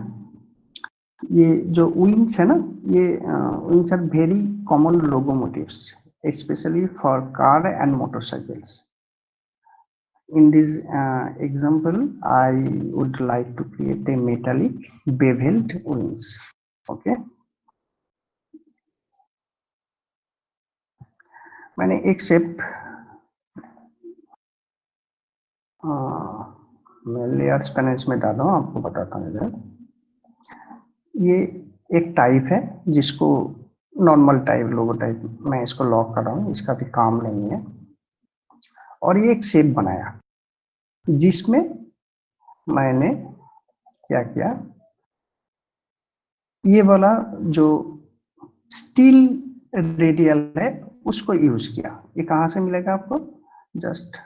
ये जो विंग्स है ना, ये wings are very common locomotives, especially for car and motorcycles. In this example, I would like to create a metallic beveled wings. Okay, मैंने एक शेप मैं लेयर्स पैनल्स में डाला हूँ, आपको बताता हूँ इधर। ये एक टाइप है जिसको नॉर्मल टाइप, लोगो टाइप, मैं इसको लॉक कर रहा हूँ, इसका भी काम नहीं है। और ये एक शेप बनाया जिसमें मैंने क्या किया, ये वाला जो स्टील रेडियल है उसको यूज किया। ये कहाँ से मिलेगा आपको, just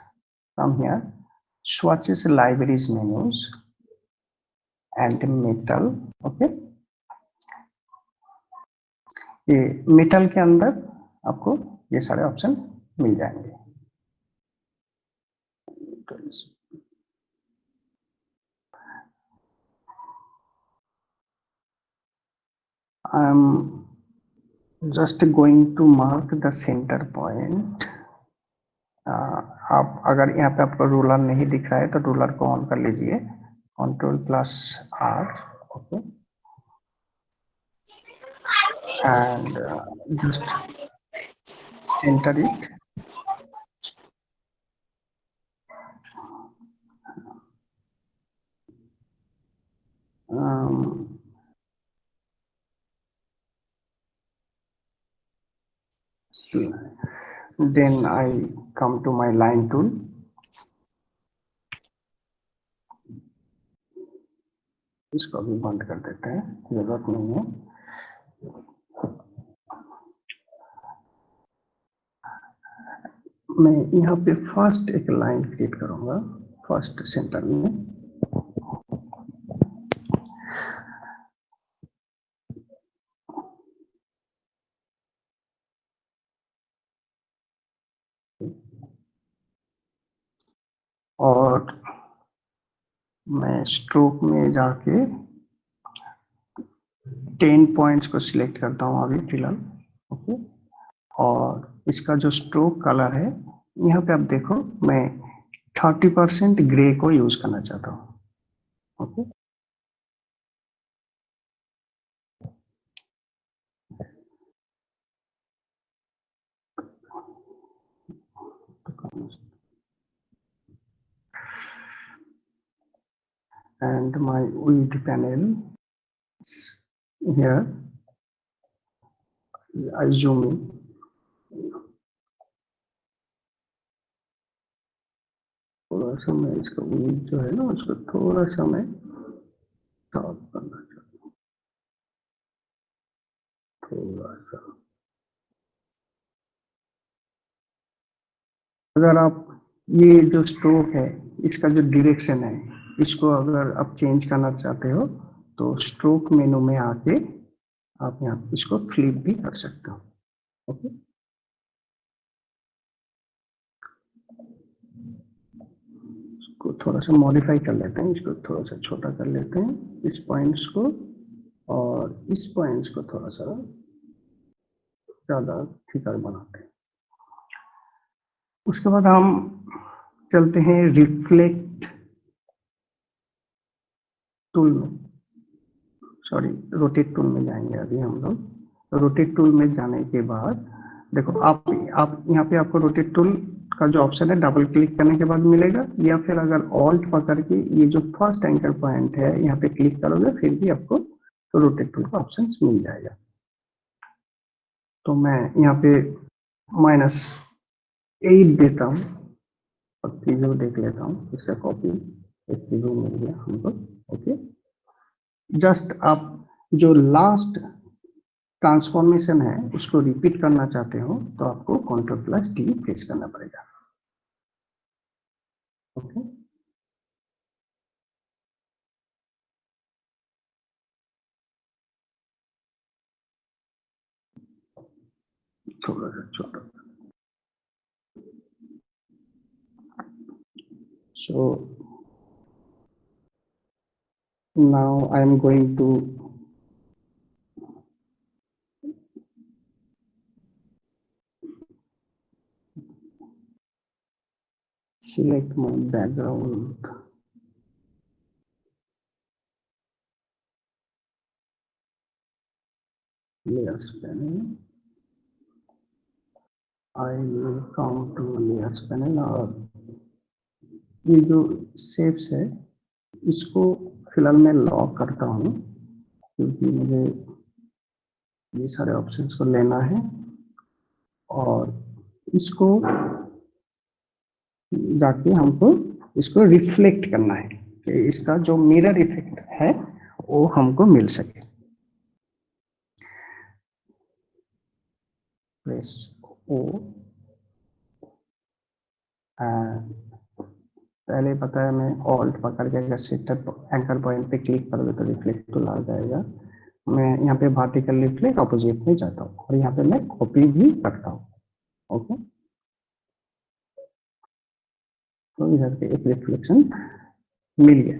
come here, swatches libraries menus and metal। Okay, ये मेटल के अंदर आपको ये सारे ऑप्शन मिल जाएंगे। I'm just going to mark the center point। आप अगर यहाँ पे आपको रूलर नहीं दिख रहा है तो रूलर को ऑन कर लीजिए, Ctrl+R। Okay, and just center it। Then I come to my line tool. इसको भी बंद कर देते हैं, जरूरत नहीं है। मैं यहाँ पे फर्स्ट एक लाइन क्रिएट करूंगा, फर्स्ट सेंटर में। और मैं स्ट्रोक में जाके 10 पॉइंट्स को सिलेक्ट करता हूँ अभी फिलहाल। ओके, और इसका जो स्ट्रोक कलर है, यहाँ पे आप देखो मैं 30% ग्रे को यूज करना चाहता हूँ। Okay, and my width panel here, I zoom in. थोड़ा सा मैं इसका width जो है ना, उसको थोड़ा सा मैं शॉर्ट करना चाहता हूँ, थोड़ा सा। अगर आप ये जो स्ट्रोक है, इसका जो डायरेक्शन है, इसको अगर आप चेंज करना चाहते हो तो स्ट्रोक मेनू में आके आप यहाँ इसको फ्लिप भी कर सकते हो। ओके, इसको थोड़ा सा मॉडिफाई कर लेते हैं, इसको थोड़ा सा छोटा कर लेते हैं, इस पॉइंट्स को, और इस पॉइंट्स को थोड़ा सा ज्यादा थिकर बनाते हैं। उसके बाद हम चलते हैं रिफ्लेक्ट टूल में, सॉरी रोटेट टूल में जाएंगे अभी हम लोग। रोटेट टूल में जाने के बाद देखो आप यहाँ पे आपको रोटेट टूल का जो ऑप्शन है डबल क्लिक करने के बाद मिलेगा, या फिर अगर ऑल्ट पकड़ के ये जो फर्स्ट एंकर पॉइंट है यहाँ पे क्लिक करोगे फिर भी आपको तो रोटेट टूल का ऑप्शन मिल जाएगा। तो मैं यहाँ पे -8 देता हूँ और प्रीव्यू देख लेता हूँ, इसका कॉपी एक प्रीव्यू मिल गया हमको। ओके, जस्ट आप जो लास्ट ट्रांसफॉर्मेशन है उसको रिपीट करना चाहते हो तो आपको Ctrl+D प्रेस करना पड़ेगा। ओके, थोड़ा सा छोटा। So now I am going to select my background. Layers panel. I will come to layers panel और ये जो शेप्स है इसको फिलहाल मैं लॉक करता हूँ क्योंकि मुझे ये सारे ऑप्शंस को लेना है, और इसको जाके हमको इसको रिफ्लेक्ट करना है कि इसका जो मिरर इफेक्ट है वो हमको मिल सके। प्रेस ओ, पहले बताया मैं ऑल्ट पकड़ के अगर सेंटर एंकर पॉइंट पे क्लिक करोगे तो रिफ्लेक्ट टूल आ जाएगा। मैं यहाँ पे वर्टिकल रिफ्लेक्ट अपोजिट में जाता हूँ और यहाँ पे मैं कॉपी भी करता हूँ। ओके, तो इधर पे एक रिफ्लेक्शन मिल गया।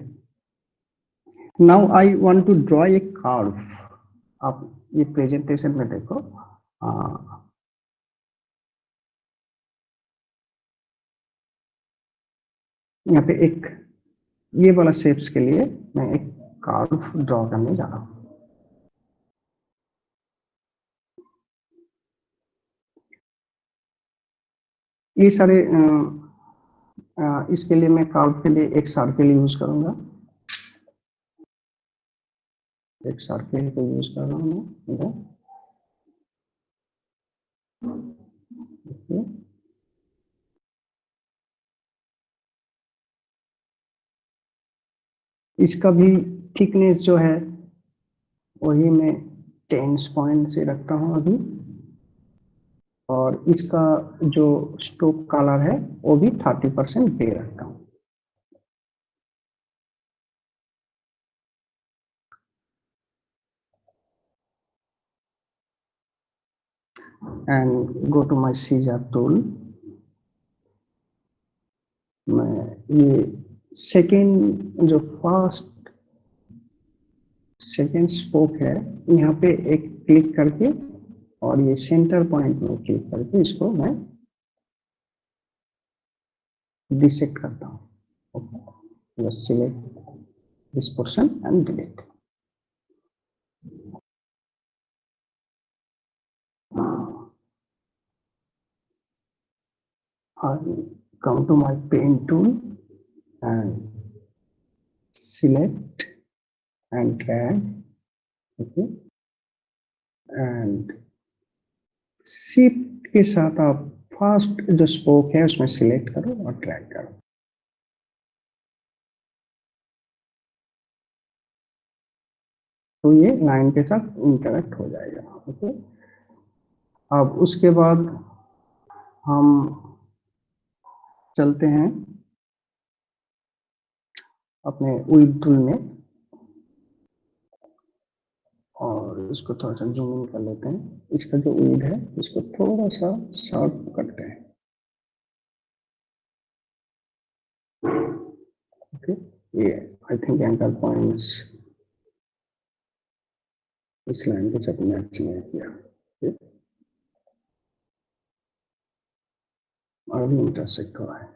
Now I want to draw a curve. आप ये प्रेजेंटेशन में देखो, यहाँ पे एक ये वाला शेप्स के लिए मैं एक कर्व ड्रॉ करने जा रहा हूँ। ये सारे इसके लिए मैं कर्व के लिए एक सर्किल यूज करूंगा, एक सर्किल को यूज कर रहा हूँ मैं। ओके, इसका भी थिकनेस जो है वही मैं 10 पॉइंट से रखता हूं अभी, और इसका जो स्ट्रोक कलर है वो भी 30% पे रखता हूं। and go to my scissor tool। मैं ये सेकेंड स्पोक है यहाँ पे एक क्लिक करके और ये सेंटर पॉइंट में क्लिक करके इसको मैं डिसेक्ट करता हूँ। बस select this portion and delete. Come to my pen tool and select and drag, okay, and shift के साथ आप फर्स्ट जो स्पोक है उसमें सिलेक्ट करो और ड्रैग करो। तो ये लाइन के साथ इंटरेक्ट हो जाएगा। ओके, अब उसके बाद हम चलते हैं अपने विड्थ टूल में और इसको थोड़ा सा जूम इन कर लेते हैं। इसका जो विड्थ है इसको थोड़ा सा शार्प करते हैं। ओके, ये आई थिंक एंकर पॉइंट्स इस लाइन के साथ मैच नहीं किया। अभी इंटरसेक्ट हुआ है।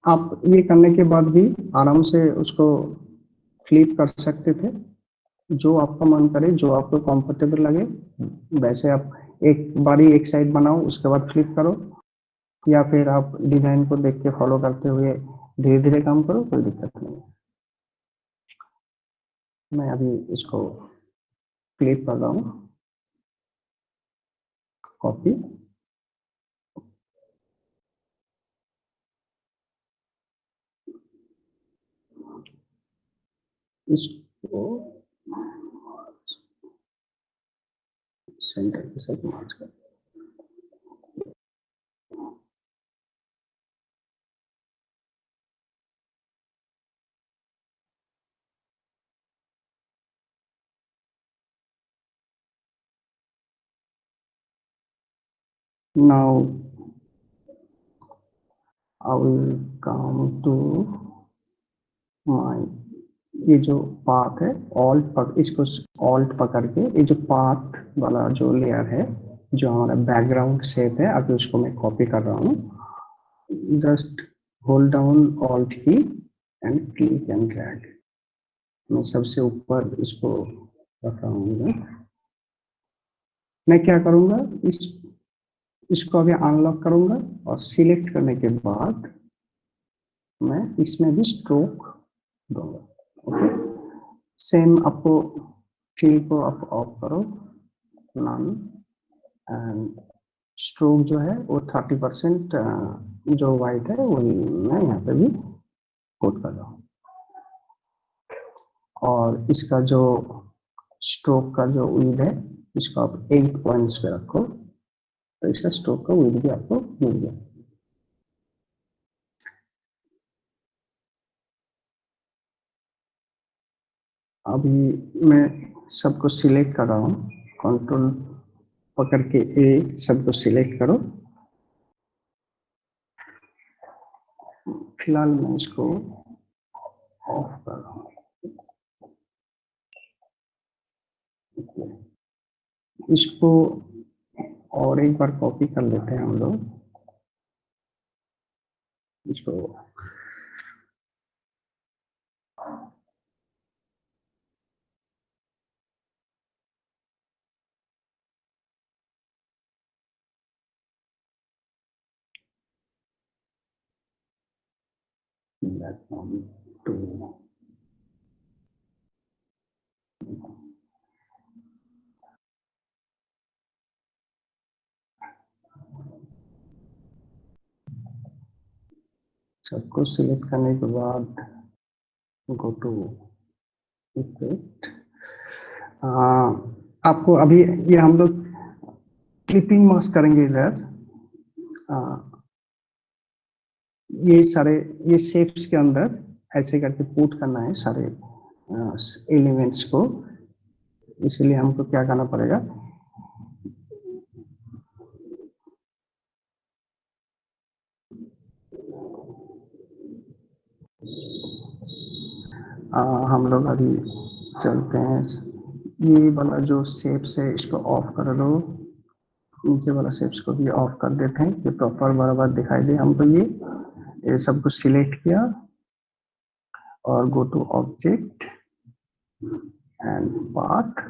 आप ये करने के बाद भी आराम से उसको फ्लिप कर सकते थे, जो आपका मन करे, जो आपको कंफर्टेबल लगे वैसे आप एक बारी एक साइड बनाओ उसके बाद फ्लिप करो, या फिर आप डिजाइन को देख के फॉलो करते हुए धीरे धीरे काम करो, कोई दिक्कत नहीं। मैं अभी इसको फ्लिप कर रहा हूँ, कॉपी, इसको सेंटर के साथ मर्ज कर। Now I will come to my ये जो पाथ है इसको ऑल्ट पकड़ के ये जो पाथ वाला जो लेयर है जो हमारा बैकग्राउंड शेप है अभी उसको मैं कॉपी कर रहा हूँ। जस्ट होल्ड डाउन ऑल्ट की एंड क्लिक एंड ड्रैग। मैं सबसे ऊपर इसको रख रहा हूँ। मैं क्या करूंगा, इसको अभी अनलॉक करूंगा और सिलेक्ट करने के बाद मैं इसमें भी स्ट्रोक दूंगा। ओके, सेम आपको फिल को आप ऑफ करो, नन, एंड स्ट्रोक जो है वो 30% जो वाइट है वो मैं यहाँ पे भी कोट कर रहा हूँ। और इसका जो स्ट्रोक का जो विड्थ है इसको आप 8 पॉइंट्स पे रखो, तो इसका स्ट्रोक का विड्थ भी आपको मिल गया। अभी मैं सबको सिलेक्ट कर रहा हूँ, कंट्रोल पकड़ के ए सबको सिलेक्ट करो। फिलहाल मैं इसको ऑफ कर रहा हूँ। इसको और एक बार कॉपी कर लेते हैं हम लोग। इसको टू सबको सिलेक्ट करने के बाद गो टू इफेक्ट। आपको अभी ये हम लोग क्लिपिंग मास्क करेंगे इधर। ये सारे ये शेप्स के अंदर ऐसे करके पुट करना है सारे एलिमेंट्स को, इसलिए हमको क्या करना पड़ेगा, हम लोग अभी चलते हैं, ये वाला जो शेप्स है इसको ऑफ कर दो, नीचे वाला शेप्स को भी ऑफ कर देते हैं कि प्रॉपर बराबर दिखाई दे हमको। ये सब कुछ सिलेक्ट किया और go to object and path,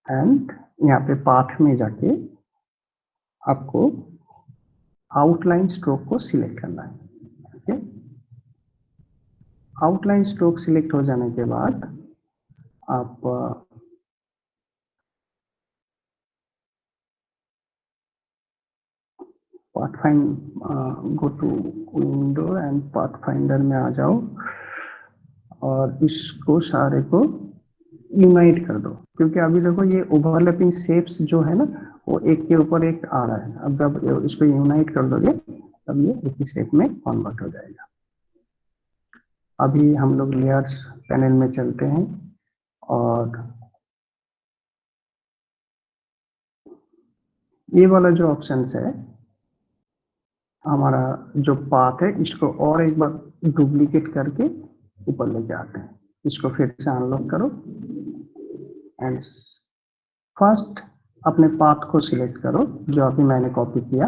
and यहाँ पे पाथ में जाके आपको आउटलाइन स्ट्रोक को सिलेक्ट करना है। ओके, आउटलाइन स्ट्रोक सिलेक्ट हो जाने के बाद आप go to window and pathfinder में आ जाओ और इसको सारे को यूनाइट कर दो, क्योंकि अभी देखो ये ओवरलैपिंग शेप्स जो है ना वो एक के ऊपर एक आ रहा है। अब जब इसको यूनाइट कर दोगे तब ये एक ही शेप में कन्वर्ट हो जाएगा। अभी हम लोग लेयर्स पैनल में चलते हैं और ये वाला जो ऑप्शन है हमारा जो पाथ है इसको और एक बार डुप्लीकेट करके ऊपर लेके आते हैं। इसको फिर से अनलॉक करो एंड फर्स्ट अपने पाथ को सिलेक्ट करो जो अभी मैंने कॉपी किया।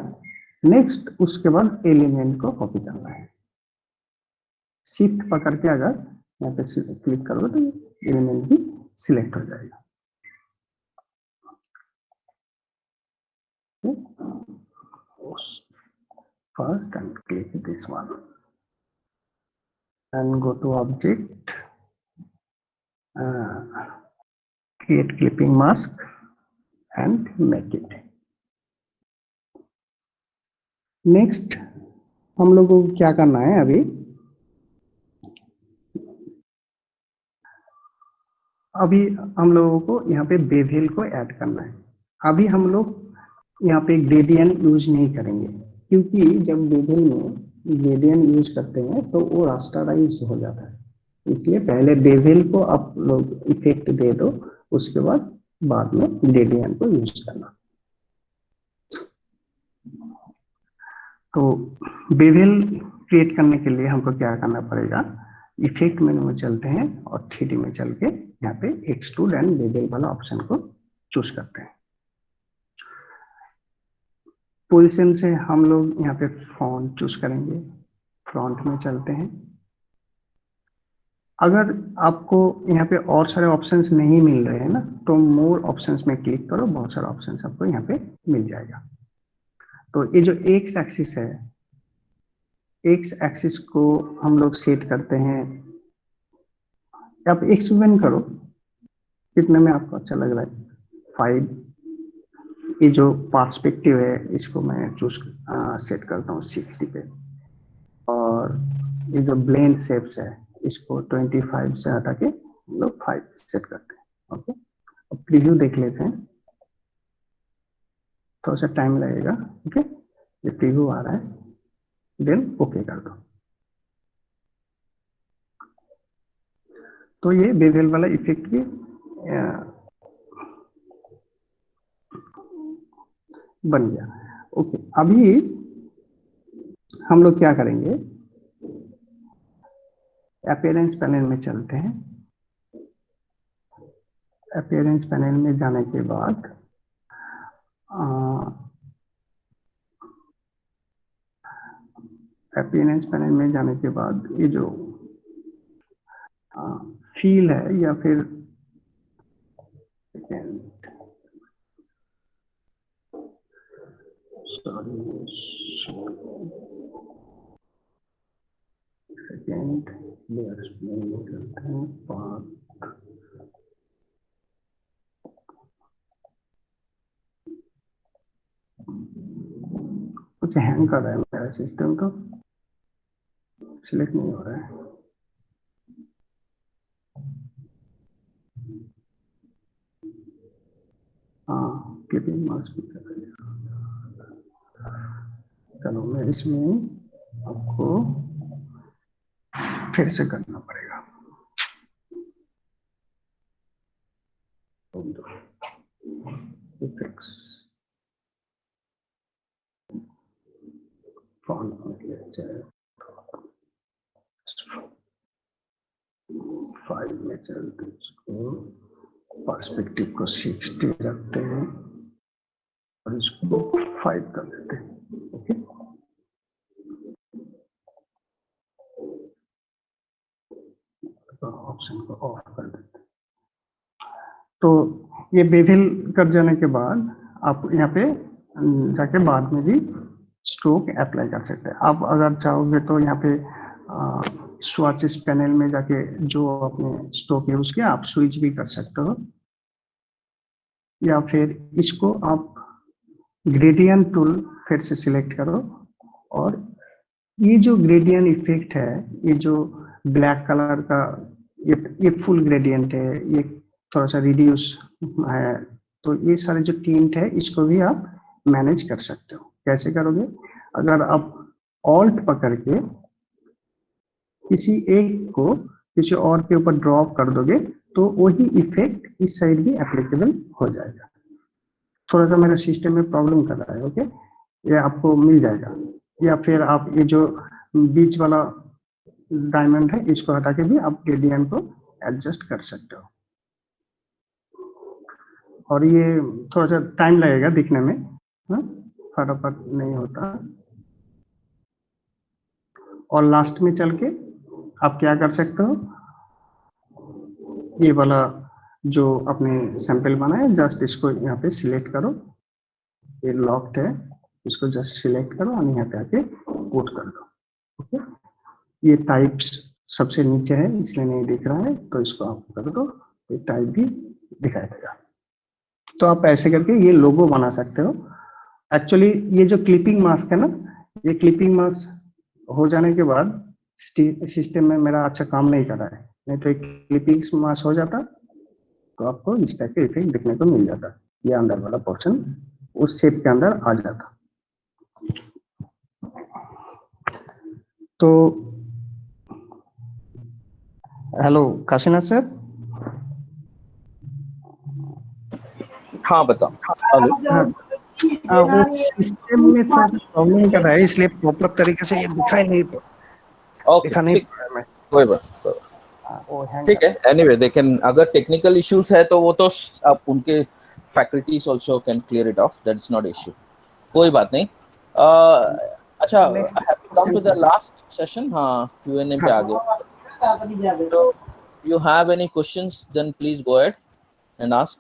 नेक्स्ट उसके बाद एलिमेंट को कॉपी करना है। शिफ्ट पकड़ के अगर यहाँ पे क्लिक करोगे तो एलिमेंट भी सिलेक्ट हो जाएगा। First and click this one and go to object, create clipping mask and make it. Next हम लोगों को क्या करना है, अभी हम लोगों को यहाँ पे बेवल को ऐड करना है। अभी हम लोग यहाँ पे ग्रेडियंट यूज नहीं करेंगे, क्योंकि जब बेवल में ग्रेडियंट यूज करते हैं तो वो रास्टराइज हो जाता है, इसलिए पहले बेवल को आप लोग इफेक्ट दे दो, उसके बाद में ग्रेडियंट को यूज करना। तो बेवल क्रिएट करने के लिए हमको क्या करना पड़ेगा, इफेक्ट मेनू में चलते हैं और 3D में चल के यहाँ पे एक्सट्रूड एंड बेवल वाला ऑप्शन को चूज करते हैं। पोजीशन से हम लोग यहाँ पे फॉन्ट चूज करेंगे, फ्रंट में चलते हैं। अगर आपको यहाँ पे और सारे ऑप्शंस नहीं मिल रहे हैं ना तो मोर ऑप्शंस में क्लिक करो, बहुत सारे ऑप्शंस आपको यहाँ पे मिल जाएगा। तो ये जो एक्स एक्सिस है, एक्स एक्सिस को हम लोग सेट करते हैं, आप एक्स वन करो कितने में आपको अच्छा लग रहा है, 5। ये जो पर्सपेक्टिव है इसको मैं चूज सेट करता हूँ 60 पे, और ये जो ब्लेंड शेप्स है इसको 25 से हटा के हम लोग 5 सेट करते हैं। ओके, अब प्रीव्यू देख लेते हैं, थोड़ा सा टाइम लगेगा। ओके, ये प्रीव्यू आ रहा है, देन ओके कर दो। तो ये बेवल वाला इफेक्ट भी बन गया। ओके, अभी हम लोग क्या करेंगे, अपीयरेंस पैनल में चलते हैं। अपीयरेंस पैनल में जाने के बाद अपीयरेंस पैनल में जाने के बाद ये जो फील है या फिर सेकेंड लेयर्स में चलते हैं, पाथ कुछ हैंग कर रहा है मेरा सिस्टम तो। सिलेक्ट नहीं हो रहा है। हाँ, क्लिपिंग मास्क। चलो मैं इसमें आपको फिर से करना पड़ेगा। इफेक्ट्स, फॉन्ट लेक्चर 5 में चलते हैं, इसको पर्सपेक्टिव को 60 रखते हैं और इसको 5 कर देते हैं। ओके, ऑप्शन को ऑफ कर देते हैं। तो ये बेवल कर जाने के बाद आप यहाँ पे जाके बाद में भी स्ट्रोक अप्लाई कर सकते हैं। आप अगर चाहोगे तो यहाँ पे स्वाचेस पैनल में जाके जो अपने स्ट्रोक यूज किया आप स्विच भी कर सकते हो, या फिर इसको आप ग्रेडियंट टूल फिर से सिलेक्ट करो और ये जो ग्रेडियंट इफेक्ट है, ये जो ब्लैक कलर का ये फुल ग्रेडियंट है, ये थोड़ा सा रिड्यूस है, तो ये सारे जो टिंट है इसको भी आप मैनेज कर सकते हो। कैसे करोगे? अगर आप ऑल्ट पकड़ के किसी एक को किसी और के ऊपर ड्रॉप कर दोगे तो वही इफेक्ट इस साइड भी एप्लीकेबल हो जाएगा। थोड़ा सा मेरे सिस्टम में प्रॉब्लम कर रहा है। ओके, ये आपको मिल जाएगा, या फिर आप ये जो बीच वाला डायमंड है इसको हटा के भी आप ग्रेडियंट को एडजस्ट कर सकते हो। और ये थोड़ा सा टाइम लगेगा दिखने में, फटाफट नहीं होता। और लास्ट में चल के आप क्या कर सकते हो, ये वाला जो अपने सैंपल बनाए जस्ट इसको यहाँ पे सिलेक्ट करो, ये लॉक्ड है, इसको जस्ट सिलेक्ट करो और यहाँ पे आके पुट कर दो। ओके, ये टाइप्स सबसे नीचे है इसलिए नहीं दिख रहा है, तो इसको आप कर दो, ये टाइप भी दिखाई देगा। तो आप ऐसे करके ये लोगो बना सकते हो। एक्चुअली ये जो क्लिपिंग मास्क है ना, ये क्लिपिंग मास्क हो जाने के बाद सिस्टम में मेरा अच्छा काम नहीं कर रहा है, नहीं तो एक क्लिपिंग मास्क हो जाता तो आपको इस टाइप के इफेक्ट दिखने को मिल जाता, ये अंदर वाला पोर्शन उस शेप के अंदर आ जाता। तो हेलो काशीनाथ सर। हाँ बताओ। हेलो, वो सिस्टम में थोड़ा प्रॉब्लम कर रहा है इसलिए प्रॉपर तरीके से ये दिखाई नहीं दिखा नहीं पा रहा है। कोई बात, ठीक है। एनीवे दे कैन, अगर टेक्निकल इश्यूज है तो वो तो आप उनके faculties also can clear it off, that is not issue, कोई बात नहीं। अच्छा, I have to come to the last session. हाँ, Q&A पे आ गए। तो you have any questions then please go ahead and ask.